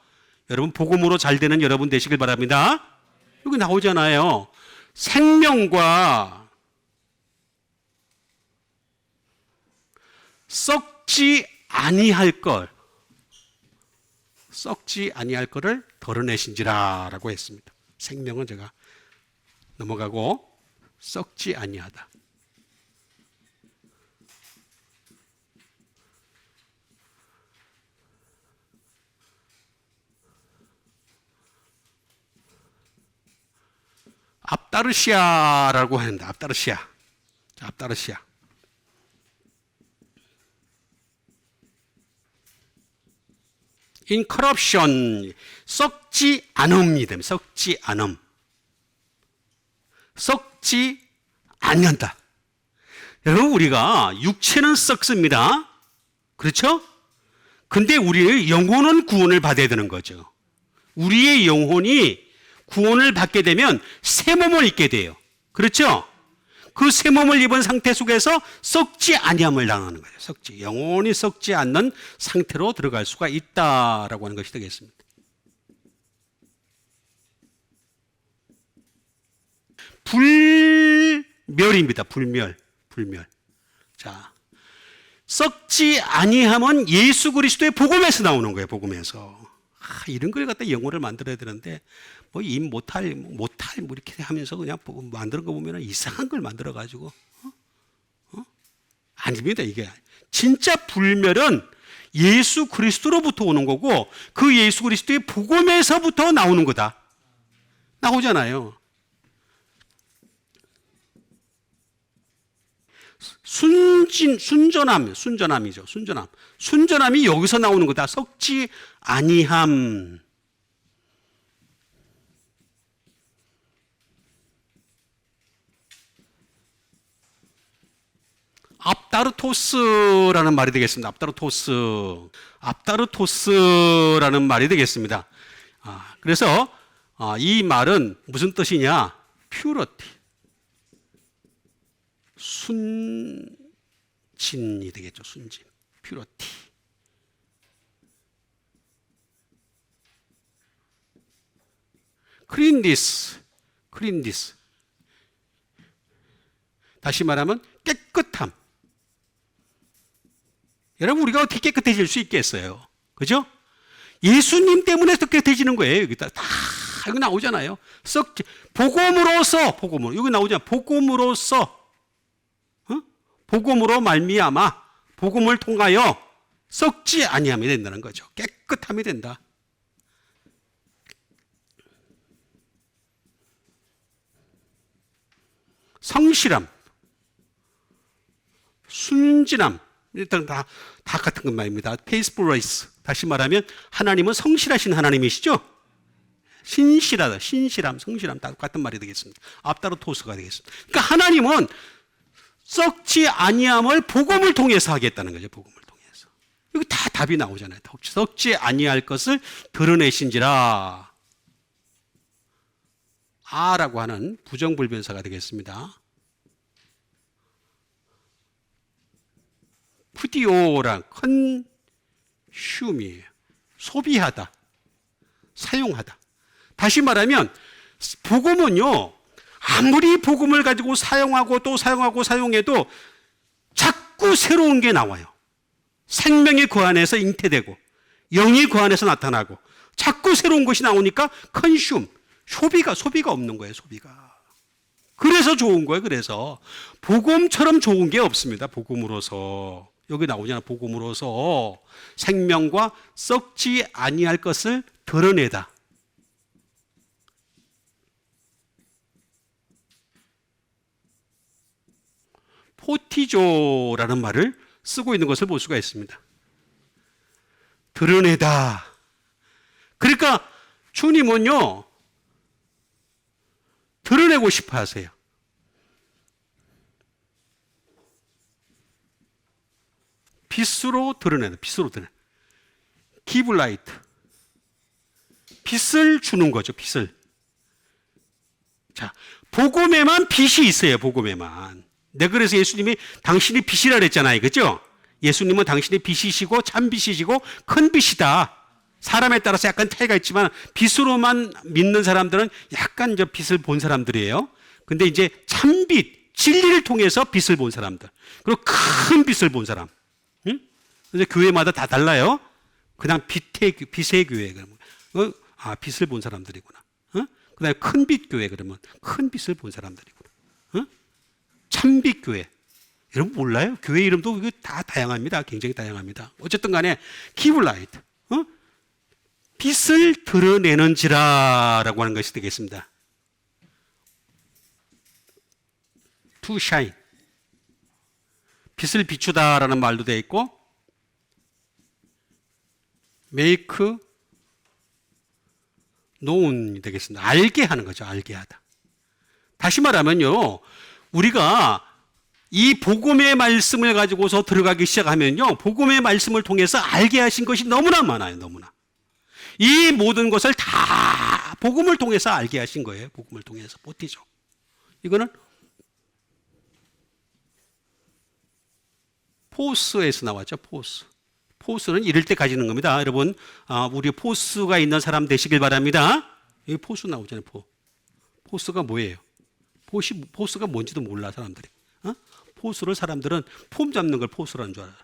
여러분, 복음으로 잘 되는 여러분 되시길 바랍니다. 여기 나오잖아요. 생명과 썩지 아니할 거를 덜어내신지라라고 했습니다. 생명은 제가 넘어가고, 썩지 아니하다. 앞다르시아라고 합니다. 앞다르시아. 자, 앞다르시아. incorruption, 썩지 않음이다. 썩지 않음. 썩지 않는다. 여러분, 우리가 육체는 썩습니다. 그렇죠? 근데 우리의 영혼은 구원을 받아야 되는 거죠. 우리의 영혼이 구원을 받게 되면 새 몸을 입게 돼요. 그렇죠? 그 새 몸을 입은 상태 속에서 썩지 아니함을 당하는 거예요. 영혼이 썩지 않는 상태로 들어갈 수가 있다라고 하는 것이 되겠습니다. 불멸입니다. 불멸. 자, 썩지 아니함은 예수 그리스도의 복음에서 나오는 거예요. 복음에서. 이런 걸 갖다 영어를 만들어야 되는데, 못할 이렇게 하면서 그냥 만드는 거 보면 이상한 걸 만들어 가지고, 아닙니다. 이게 진짜 불멸은 예수 그리스도로부터 오는 거고, 그 예수 그리스도의 복음에서부터 나오는 거다. 나오잖아요. 순전함이죠. 순전함이 여기서 나오는 거다. 썩지 아니함. 압다르토스라는 말이 되겠습니다. 압다르토스라는 말이 되겠습니다. 그래서 이 말은 무슨 뜻이냐? 퓨러티. 순진이 되겠죠. 순진. 퓨러티. 클린디스. 다시 말하면 깨끗함. 여러분, 우리가 어떻게 깨끗해질 수 있겠어요? 그죠? 예수님 때문에 깨끗해지는 거예요. 여기다 다 여기 나오잖아요. 복음으로서 여기 나오잖아요. 복음으로 말미암아, 복음을 통하여 썩지 아니함이 된다는 거죠. 깨끗함이 된다. 성실함, 순진함, 일단 다 같은 말입니다. faithfulness. 다시 말하면 하나님은 성실하신 하나님이시죠? 신실하다, 신실함, 성실함 다 같은 말이 되겠습니다. 압다르토스가 되겠습니다. 그러니까 하나님은 썩지 아니함을 복음을 통해서 하겠다는 거죠. 복음을 통해서. 이거 다 답이 나오잖아요. 썩지 아니할 것을 드러내신지라. 아라고 하는 부정불변사가 되겠습니다. 푸디오란 컨슘이에요. 소비하다, 사용하다. 다시 말하면 복음은요, 아무리 복음을 가지고 사용하고 또 사용하고 사용해도 자꾸 새로운 게 나와요. 생명이 그 안에서 잉태되고 영이 그 안에서 나타나고 자꾸 새로운 것이 나오니까 컨슘, 소비가 없는 거예요. 소비가. 그래서 좋은 거예요. 그래서 복음처럼 좋은 게 없습니다. 복음으로서. 여기 나오잖아. 복음으로서 생명과 썩지 아니할 것을 드러내다. 포티조라는 말을 쓰고 있는 것을 볼 수가 있습니다. 드러내다. 그러니까 주님은요, 드러내고 싶어 하세요. 빛으로 드러내는, 빛으로 드러내는. give light. 빛을 주는 거죠, 빛을. 자, 복음에만 빛이 있어요, 복음에만. 네, 그래서 예수님이 당신이 빛이라 그랬잖아요, 그죠? 예수님은 당신이 빛이시고 참 빛이시고 큰 빛이다. 사람에 따라서 약간 차이가 있지만 빛으로만 믿는 사람들은 약간 이제 빛을 본 사람들이에요. 근데 이제 참빛, 진리를 통해서 빛을 본 사람들. 그리고 큰 빛을 본 사람. 응? 이제 교회마다 다 달라요. 그냥 빛의 교회. 그러면. 빛을 본 사람들이구나. 그 다음에 큰 빛 교회 그러면 큰 빛을 본 사람들이구나. 참빛 교회. 여러분 몰라요? 교회 이름도 다 다양합니다. 굉장히 다양합니다. 어쨌든 간에 give light. 빛을 드러내는지라 라고 하는 것이 되겠습니다. to shine. 빛을 비추다 라는 말도 되어 있고 make known이 되겠습니다. 알게 하는 거죠. 알게 하다. 다시 말하면요, 우리가 이 복음의 말씀을 가지고서 들어가기 시작하면요, 복음의 말씀을 통해서 알게 하신 것이 너무나 많아요. 너무나. 이 모든 것을 다 복음을 통해서 알게 하신 거예요. 복음을 통해서. 포티죠. 이거는 포스에서 나왔죠. 포스. 포스는 이럴 때 가지는 겁니다. 여러분, 우리 포스가 있는 사람 되시길 바랍니다. 여기 포스 나오잖아요. 포스가 뭐예요? 포스가 뭔지도 몰라, 사람들이. 포스를 사람들은 폼 잡는 걸 포스라는 줄 알아요.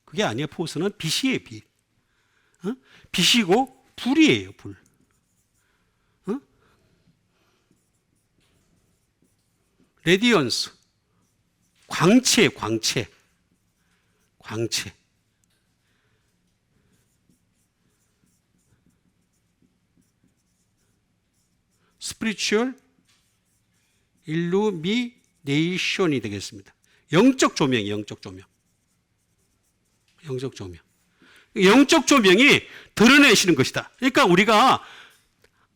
그게 아니에요. 포스는 빛이에요, 빛. 빛이고 불이에요, 불. 레디언스. 광채. 스피리추얼 일루미네이션이 되겠습니다. 영적 조명이 영적 조명이 드러내시는 것이다. 그러니까 우리가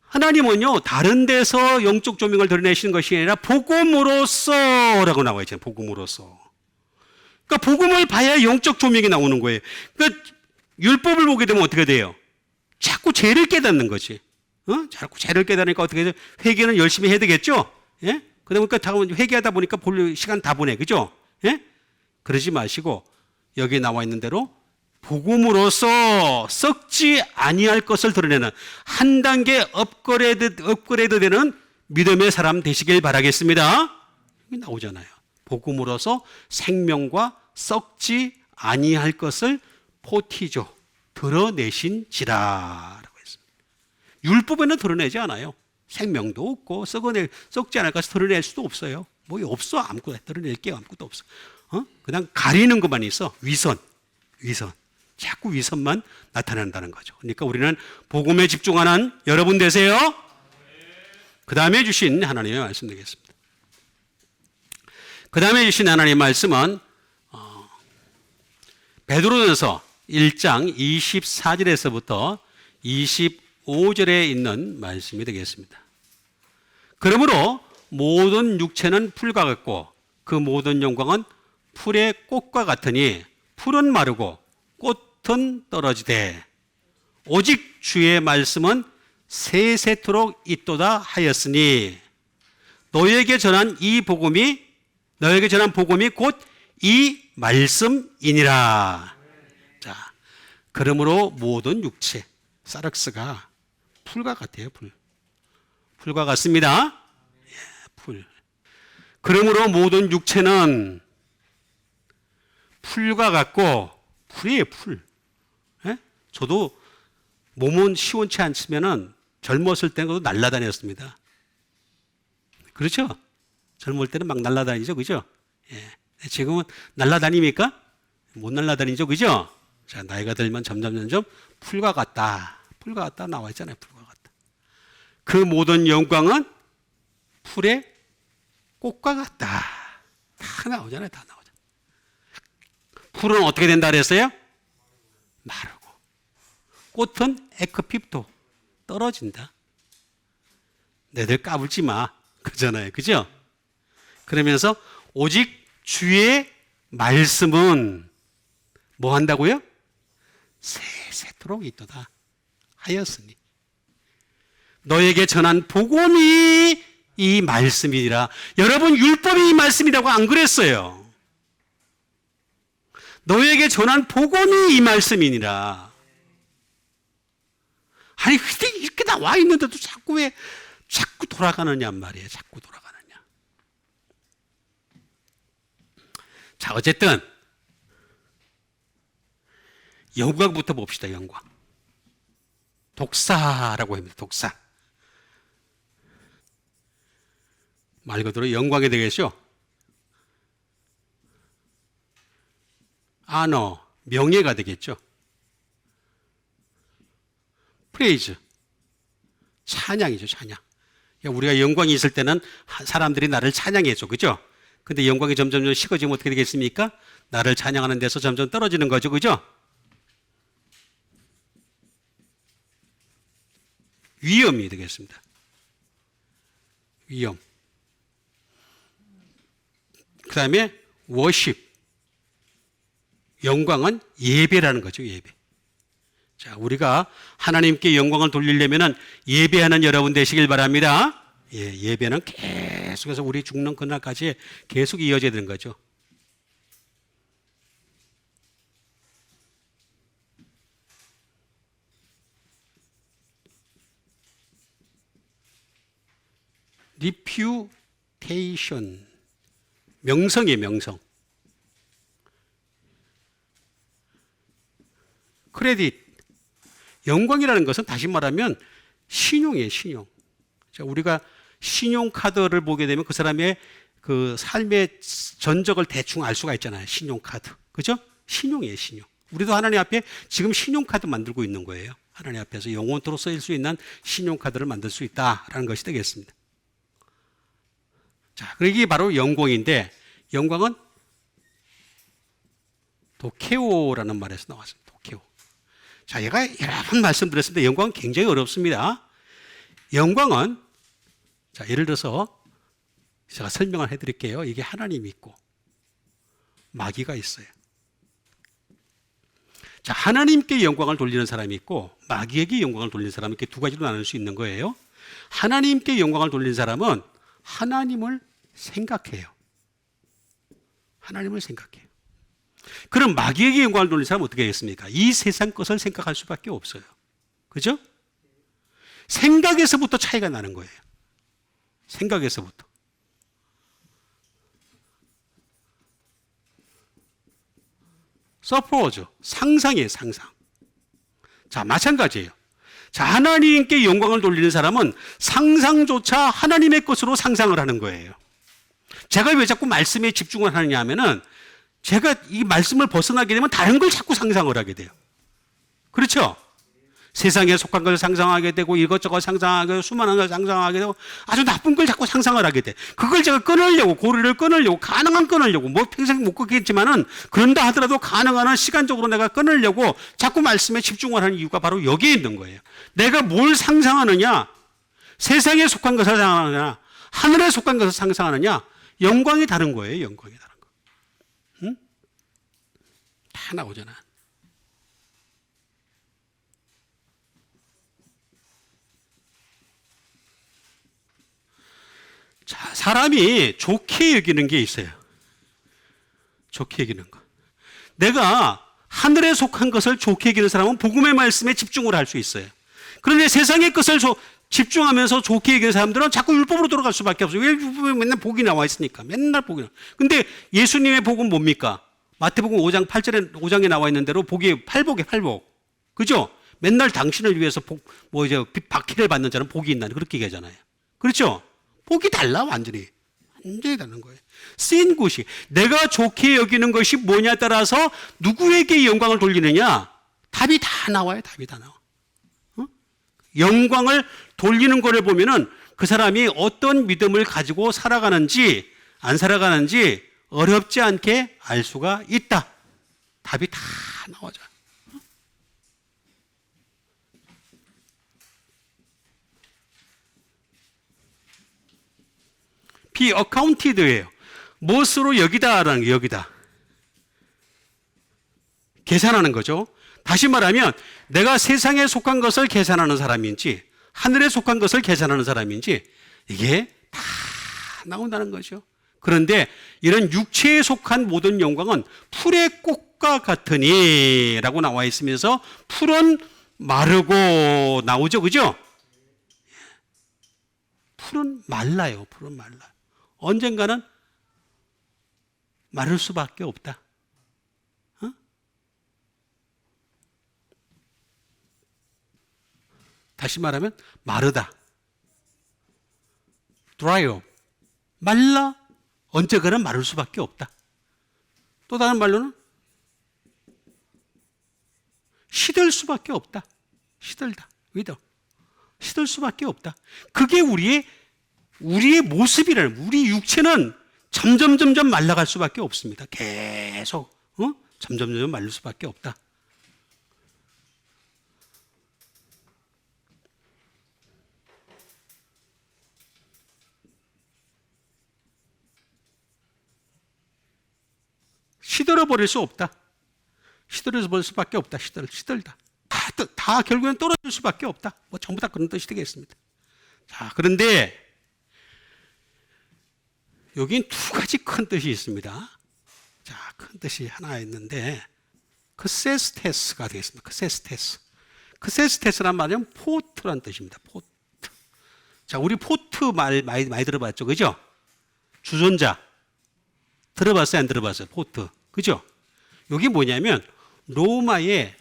하나님은요, 다른 데서 영적 조명을 드러내시는 것이 아니라 복음으로써라고 나와 있잖아요. 복음으로써. 그러니까 복음을 봐야 영적 조명이 나오는 거예요. 그러니까 율법을 보게 되면 어떻게 돼요? 자꾸 죄를 깨닫는 거지. 자꾸 죄를 깨달으니까 어떻게 돼요? 회개는 열심히 해야 되겠죠? 예? 그러니까 회개하다 보니까 볼 시간 다 보내. 그죠? 예? 그러지 마시고 여기 나와 있는 대로 복음으로써 썩지 아니할 것을 드러내는 한 단계 업그레이드 되는 믿음의 사람 되시길 바라겠습니다. 여기 나오잖아요. 복음으로써 생명과 썩지 아니할 것을 포티죠. 드러내신지라 라고 했습니다. 율법에는 드러내지 않아요. 생명도 없고 썩지 않을 것을 드러낼 수도 없어요. 뭐 없어. 아무것도 드러낼 게 아무것도 없어. 그냥 가리는 것만 있어. 위선. 자꾸 위선만 나타난다는 거죠. 그러니까 우리는 복음에 집중하는 여러분 되세요. 그 다음에 주신 하나님의 말씀 되겠습니다. 그 다음에 주신 하나님의 말씀은 베드로전서 1장 24절에서부터 25절에 있는 말씀이 되겠습니다. 그러므로 모든 육체는 풀과 같고 그 모든 영광은 풀의 꽃과 같으니 풀은 마르고 꽃은 떨어지되 오직 주의 말씀은 세세토록 있도다 하였으니 너에게 전한 복음이 곧 이 말씀이니라. 자, 그러므로 모든 육체, 사륵스가 풀과 같아요. 풀과 같습니다. 예, 풀. 그러므로 모든 육체는 풀과 같고 풀이에요. 풀. 예? 저도 몸은 시원치 않으면은 젊었을 때는 날아다녔습니다. 그렇죠? 젊을 때는 막 날아다니죠. 그죠? 예. 지금은 날아다닙니까? 못 날아다니죠. 그죠? 자, 나이가 들면 점점 풀과 같다. 풀과 같다 나와 있잖아요. 풀과 같다. 그 모든 영광은 풀의 꽃과 같다. 다 나오잖아요. 다 나오잖아요. 풀은 어떻게 된다 그랬어요? 마르고. 꽃은 에크핍도 떨어진다. 너희들 까불지 마. 그잖아요. 그죠? 그러면서 오직 주의 말씀은 뭐 한다고요? 세세토록 있도다 하였으니 너에게 전한 복음이 이 말씀이라. 여러분 율법이 이 말씀이라고 안 그랬어요. 너에게 전한 복음이 이 말씀이니라. 아니 이렇게 나와 있는데도 자꾸 돌아가느냐 말이에요. 자꾸 돌아가느냐. 자, 어쨌든 영광부터 봅시다. 영광. 독사라고 합니다. 독사. 말 그대로 영광이 되겠죠. 아너, 명예가 되겠죠. 프레이즈, 찬양이죠. 찬양. 우리가 영광이 있을 때는 사람들이 나를 찬양해줘. 그죠? 근데 영광이 점점 식어지면 어떻게 되겠습니까? 나를 찬양하는 데서 점점 떨어지는 거죠. 그죠? 위엄이 되겠습니다. 위엄. 그 다음에 워십. 영광은 예배라는 거죠. 예배. 자, 우리가 하나님께 영광을 돌리려면 예배하는 여러분 되시길 바랍니다. 예, 예배는 계속해서 우리 죽는 그날까지 계속 이어져야 되는 거죠. reputation. 명성이에요, 명성. 크레딧. 영광이라는 것은 다시 말하면 신용이에요, 신용. 자, 우리가 신용카드를 보게 되면 그 사람의 그 삶의 전적을 대충 알 수가 있잖아요. 신용카드. 그죠? 신용이에요, 신용. 우리도 하나님 앞에 지금 신용카드 만들고 있는 거예요. 하나님 앞에서 영원토록 쓰일 수 있는 신용카드를 만들 수 있다라는 것이 되겠습니다. 자, 이게 바로 영광인데, 영광은 도케오라는 말에서 나왔습니다. 도케오. 자, 얘가 여러 번 말씀드렸습니다. 영광은 굉장히 어렵습니다. 영광은, 자, 예를 들어서 제가 설명을 해드릴게요. 이게 하나님이 있고 마귀가 있어요. 자, 하나님께 영광을 돌리는 사람이 있고 마귀에게 영광을 돌리는 사람이 이렇게 두 가지로 나눌 수 있는 거예요. 하나님께 영광을 돌리는 사람은 하나님을 생각해요. 하나님을 생각해요. 그럼 마귀에게 영광을 돌리는 사람은 어떻게 하겠습니까? 이 세상 것을 생각할 수밖에 없어요. 그죠? 생각에서부터 차이가 나는 거예요. 생각에서부터. 서포즈, 상상이에요, 상상. 자, 마찬가지예요. 자, 하나님께 영광을 돌리는 사람은 상상조차 하나님의 것으로 상상을 하는 거예요. 제가 왜 자꾸 말씀에 집중을 하느냐 하면은 제가 이 말씀을 벗어나게 되면 다른 걸 자꾸 상상을 하게 돼요. 그렇죠? 세상에 속한 걸 상상하게 되고 이것저것 상상하게 되고 수많은 걸 상상하게 되고 아주 나쁜 걸 자꾸 상상을 하게 돼. 그걸 제가 끊으려고 고리를 끊으려고 가능한 끊으려고 뭐 평생 못 끊겠지만은 그런다 하더라도 가능한 한 시간적으로 내가 끊으려고 자꾸 말씀에 집중을 하는 이유가 바로 여기에 있는 거예요. 내가 뭘 상상하느냐, 세상에 속한 것을 상상하느냐, 하늘에 속한 것을 상상하느냐, 영광이 다른 거예요. 영광이 다른 거. 응? 다 나오잖아. 사람이 좋게 여기는 게 있어요. 좋게 여기는 거. 내가 하늘에 속한 것을 좋게 여기는 사람은 복음의 말씀에 집중을 할 수 있어요. 그런데 세상의 것을 집중하면서 좋게 여기는 사람들은 자꾸 율법으로 돌아갈 수밖에 없어요. 왜 율법에 맨날 복이 나와 있으니까. 맨날 복이 나와. 근데 예수님의 복은 뭡니까? 마태복음 5장 8절에 5장에 나와 있는 대로 복이 팔복에 팔복. 그죠? 맨날 당신을 위해서 박해를 받는 자는 복이 있나니 그렇게 얘기하잖아요. 그렇죠? 복이 달라 완전히. 완전히 다른 거예요. 쓰인 곳이 내가 좋게 여기는 것이 뭐냐에 따라서 누구에게 영광을 돌리느냐 답이 다 나와요. 답이 다 나와. 영광을 돌리는 거를 보면은 그 사람이 어떤 믿음을 가지고 살아가는지 안 살아가는지 어렵지 않게 알 수가 있다. 답이 다 나와져. be accounted예요. 무엇으로 여기다라는 게 여기다. 계산하는 거죠. 다시 말하면 내가 세상에 속한 것을 계산하는 사람인지 하늘에 속한 것을 계산하는 사람인지 이게 다 나온다는 거죠. 그런데 이런 육체에 속한 모든 영광은 풀의 꽃과 같으니 라고 나와 있으면서 풀은 마르고 나오죠. 그죠? 풀은 말라요. 풀은 말라요. 언젠가는 마를 수밖에 없다. 다시 말하면 마르다. dry up. 말라. 언젠가는 마를 수밖에 없다. 또 다른 말로는 시들 수밖에 없다. 시들다. wither. 시들 수밖에 없다. 그게 우리의 모습이라는, 우리 육체는 점점 말라갈 수밖에 없습니다. 계속 점점 말릴 수밖에 없다. 시들어 버릴 수 없다. 시들어 버릴 수밖에 없다. 시들다. 다 결국엔 떨어질 수밖에 없다. 뭐 전부 다 그런 뜻이 되겠습니다. 자, 그런데 여긴 두 가지 큰 뜻이 있습니다. 자, 큰 뜻이 하나 있는데 크세스테스가 되겠습니다. 크세스테스. 크세스테스란 말은 포트란 뜻입니다. 포트. 자, 우리 포트 말 많이 들어봤죠, 그죠? 주전자 들어봤어요, 안 들어봤어요? 포트, 그죠? 여기 뭐냐면 로마의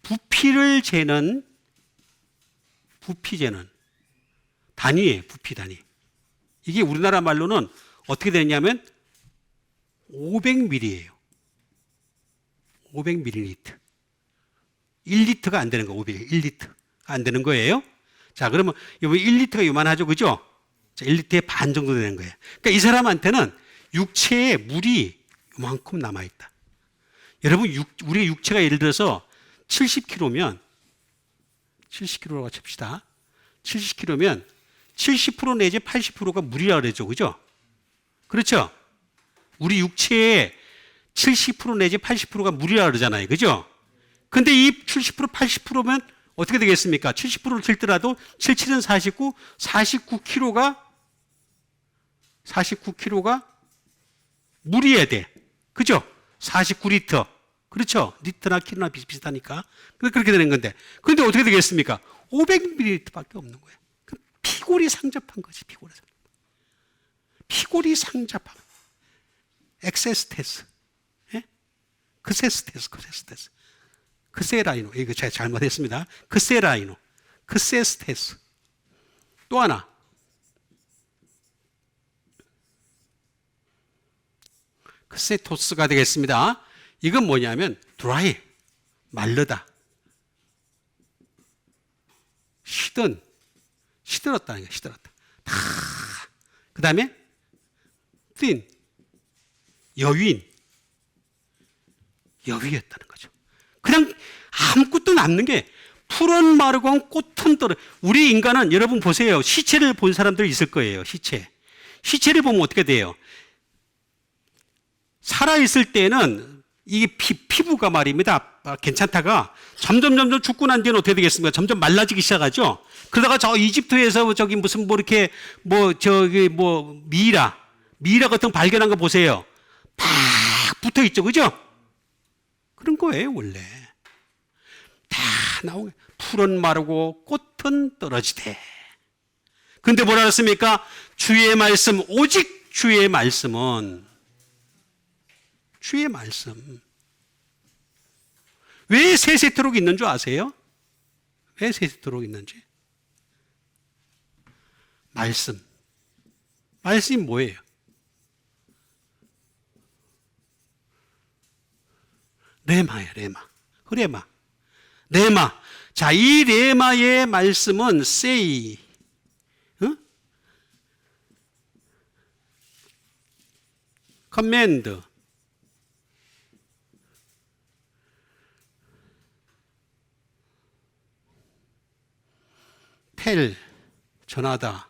부피를 재는 단위예요. 부피 단위. 이게 우리나라 말로는 어떻게 되냐면 500ml예요. 500ml. 1리터가 안 되는 거. 1리터가 안 되는 거예요. 자, 그러면 1리터가 요만하죠, 그죠? 자, 1리터의 반 정도 되는 거예요. 그러니까 이 사람한테는 육체에 물이 요만큼 남아 있다. 여러분, 우리 육체가 예를 들어서 70kg면 70kg라고 칩시다. 70kg면 70% 내지 80%가 물이라고 그러죠. 그죠? 그렇죠? 우리 육체의 70% 내지 80%가 물이라고 그러잖아요. 그죠? 근데 이 70%, 80%면 어떻게 되겠습니까? 70%를 들더라도 77은 49, 49kg가 물이어야 돼. 그죠? 49리터. 그렇죠? 리터나 킬로나 비슷하니까. 그렇게 되는 건데. 그런데 어떻게 되겠습니까? 500ml밖에 없는 거예요. 피골이 상접한 거지, 피골이 상접한. 엑세스테스. 예? 크세스테스. 크세라이노. 이거 제가 잘못했습니다. 크세라이노. 크세스테스. 또 하나. 크세토스가 되겠습니다. 이건 뭐냐면 드라이, 마르다. 시들었다는 거예요. 시들었다. 다. 그 다음에 thin, 여위였다는 거죠. 그냥 아무것도 남는 게 풀은 마르고 꽃은 떨어. 우리 인간은 여러분 보세요. 시체를 본 사람들 있을 거예요. 시체를 보면 어떻게 돼요? 살아있을 때는 이게 피부가 말입니다. 괜찮다가 점점 죽고 난 뒤에는 어떻게 되겠습니까? 점점 말라지기 시작하죠. 그러다가 저 이집트에서 저기 무슨 뭐 이렇게 뭐 저기 뭐 미라 같은 거 발견한 거 보세요. 팍 붙어 있죠, 그죠? 그런 거예요 원래. 다 나오게 풀은 마르고 꽃은 떨어지되. 근데 뭐라 그랬습니까? 주의 말씀, 오직 주의 말씀은, 주의 말씀. 왜 세세토록 있는 줄 아세요? 왜 세세토록 있는지? 말씀. 말씀이 뭐예요? 레마예요, 레마. 흐레마. 레마. 자, 이 레마의 말씀은 say, command, tell, 전하다,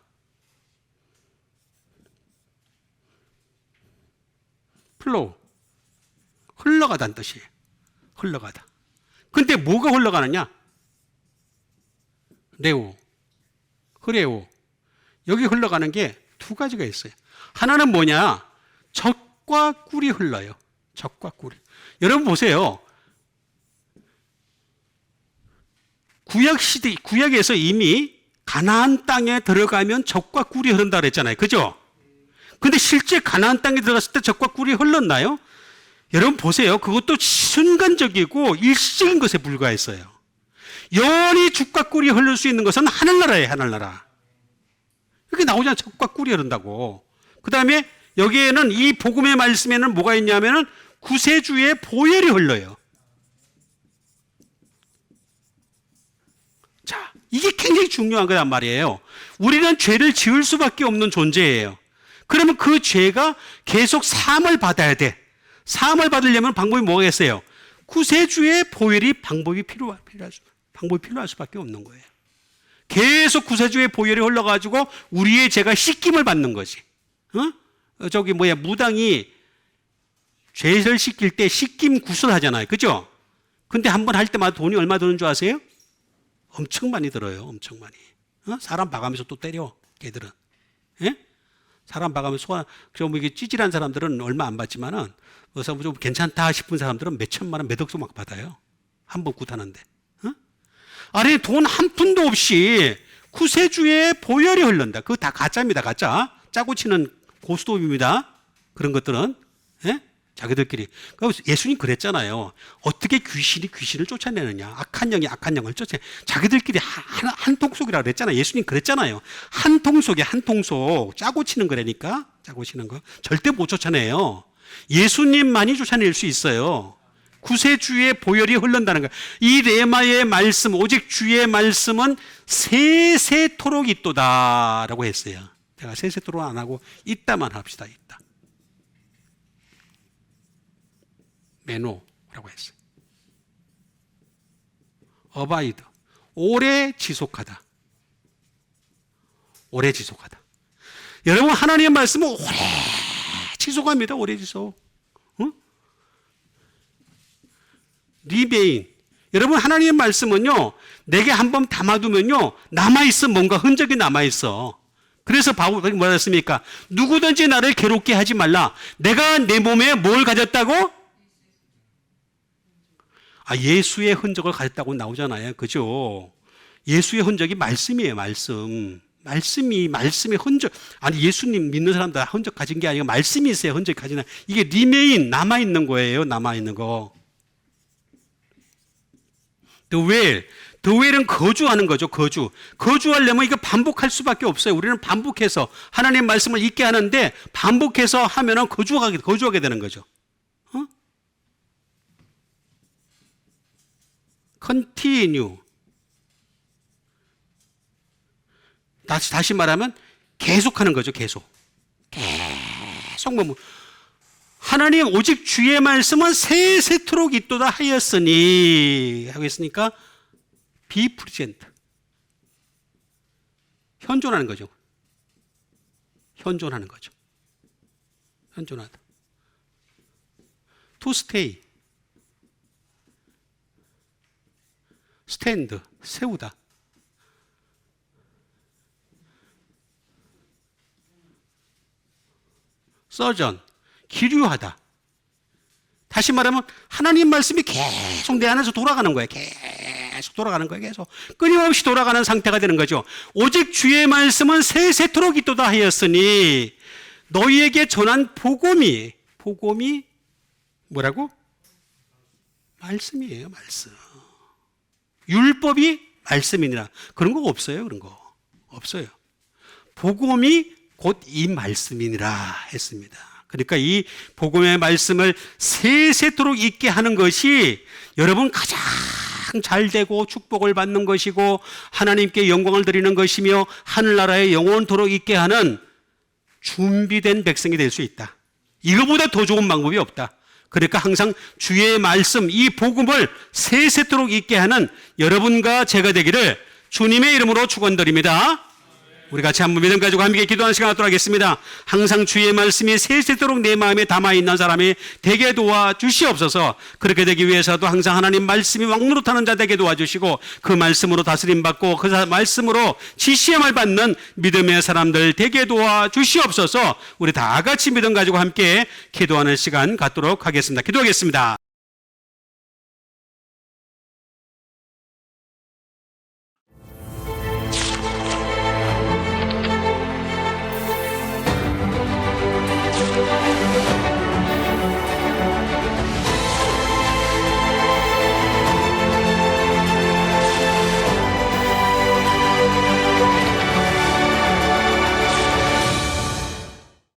flow, 흘러가다는 뜻이에요. 흘러가다. 근데 뭐가 흘러가느냐? 레오, 흐레오. 여기 흘러가는 게 두 가지가 있어요. 하나는 뭐냐? 적과 꿀이 흘러요. 적과 꿀이. 여러분 보세요. 구약에서 이미 가나안 땅에 들어가면 적과 꿀이 흐른다 그랬잖아요. 그죠? 근데 실제 가나안 땅에 들어갔을 때 적과 꿀이 흘렀나요? 여러분 보세요. 그것도 순간적이고 일시적인 것에 불과했어요. 영원히 죽과 꿀이 흐를 수 있는 것은 하늘나라예요. 하늘나라. 이렇게 나오잖아요. 적과 꿀이 흐른다고. 그 다음에 여기에는 이 복음의 말씀에는 뭐가 있냐면은 구세주의 보혈이 흘러요. 자, 이게 굉장히 중요한 거란 말이에요. 우리는 죄를 지을 수밖에 없는 존재예요. 그러면 그 죄가 계속 사함을 받아야 돼. 사함을 받으려면 방법이 뭐겠어요? 구세주의 보혈이 방법이 필요할 수밖에 없는 거예요. 계속 구세주의 보혈이 흘러가지고 우리의 죄가 씻김을 받는 거지. 무당이 죄를 씻길 때 씻김 구슬 하잖아요. 그죠? 근데 한 번 할 때마다 돈이 얼마 드는 줄 아세요? 엄청 많이 들어요. 엄청 많이. 사람 봐가면서 또 때려. 걔들은. 예? 사람 봐가면서 좀 이게 찌질한 사람들은 얼마 안 받지만은 그래서 좀 괜찮다 싶은 사람들은 몇 천만 원, 몇 억씩 막 받아요. 한 번 굿하는데. 아니 돈 한 푼도 없이 구세주의 보혈이 흘른다. 그거 다 가짜입니다. 가짜. 짜고 치는 고스톱입니다. 그런 것들은. 예? 자기들끼리. 예수님 그랬잖아요. 어떻게 귀신이 귀신을 쫓아내느냐. 악한 영이 악한 영을 쫓아내. 자기들끼리 한 통속이라고 그랬잖아요. 예수님 그랬잖아요. 한 통속에 한 통속. 짜고 치는 거라니까. 짜고 치는 거. 절대 못 쫓아내요. 예수님만이 쫓아낼 수 있어요. 구세주의 보혈이 흐른다는 거예요. 이 레마의 말씀, 오직 주의 말씀은 세세토록 있도다 라고 했어요. 제가 세세토록 안 하고 있다만 합시다. 있다. 메노라고 했어요. 어바이드. 오래 지속하다. 오래 지속하다. 여러분 하나님의 말씀은 오래 지속합니다. 오래 지속. 리베인. 여러분 하나님의 말씀은요. 내게 한번 담아두면요. 남아있어. 뭔가 흔적이 남아있어. 그래서 바울이 뭐라 했습니까? 누구든지 나를 괴롭게 하지 말라. 내가 내 몸에 뭘 가졌다고? 예수의 흔적을 가졌다고 나오잖아요. 그죠? 예수의 흔적이 말씀이에요. 말씀이 흔적. 아니 예수님 믿는 사람들 흔적 가진 게 아니라 말씀이 있어요. 흔적 가지는. 이게 리메인 남아있는 거예요. 남아있는 거. The well은 거주하는 거죠. 거주하려면 이거 반복할 수밖에 없어요. 우리는 반복해서 하나님의 말씀을 읽게 하는데 반복해서 하면은 거주하게 되는 거죠. Continue. 다시 말하면 계속하는 거죠. 계속 하나님 오직 주의 말씀은 세세토록 있도다 하였으니 하고 있으니까 be present. 현존하는 거죠. 현존하다. to stay. 스탠드, 세우다. 서전, 기류하다. 다시 말하면 하나님 말씀이 계속 내 안에서 돌아가는 거예요. 계속 돌아가는 거예요. 계속 끊임없이 돌아가는 상태가 되는 거죠. 오직 주의 말씀은 세세토록 있도다 하였으니 너희에게 전한 복음이 뭐라고? 말씀이에요. 말씀. 율법이 말씀이니라. 그런 거 없어요. 그런 거 없어요. 복음이 곧 이 말씀이니라 했습니다. 그러니까 이 복음의 말씀을 세세토록 있게 하는 것이 여러분 가장 잘 되고 축복을 받는 것이고 하나님께 영광을 드리는 것이며 하늘나라에 영원토록 있게 하는 준비된 백성이 될 수 있다. 이거보다 더 좋은 방법이 없다. 그러니까 항상 주의 말씀, 이 복음을 세세토록 있게 하는 여러분과 제가 되기를 주님의 이름으로 축원드립니다. 우리 같이 한번 믿음 가지고 함께 기도하는 시간 갖도록 하겠습니다. 항상 주의 말씀이 세세토록 내 마음에 담아있는 사람이 되게 도와주시옵소서. 그렇게 되기 위해서도 항상 하나님 말씀이 왕노릇하는 자 되게 도와주시고 그 말씀으로 다스림받고 그 말씀으로 지시함을 받는 믿음의 사람들 되게 도와주시옵소서. 우리 다 같이 믿음 가지고 함께 기도하는 시간 갖도록 하겠습니다. 기도하겠습니다.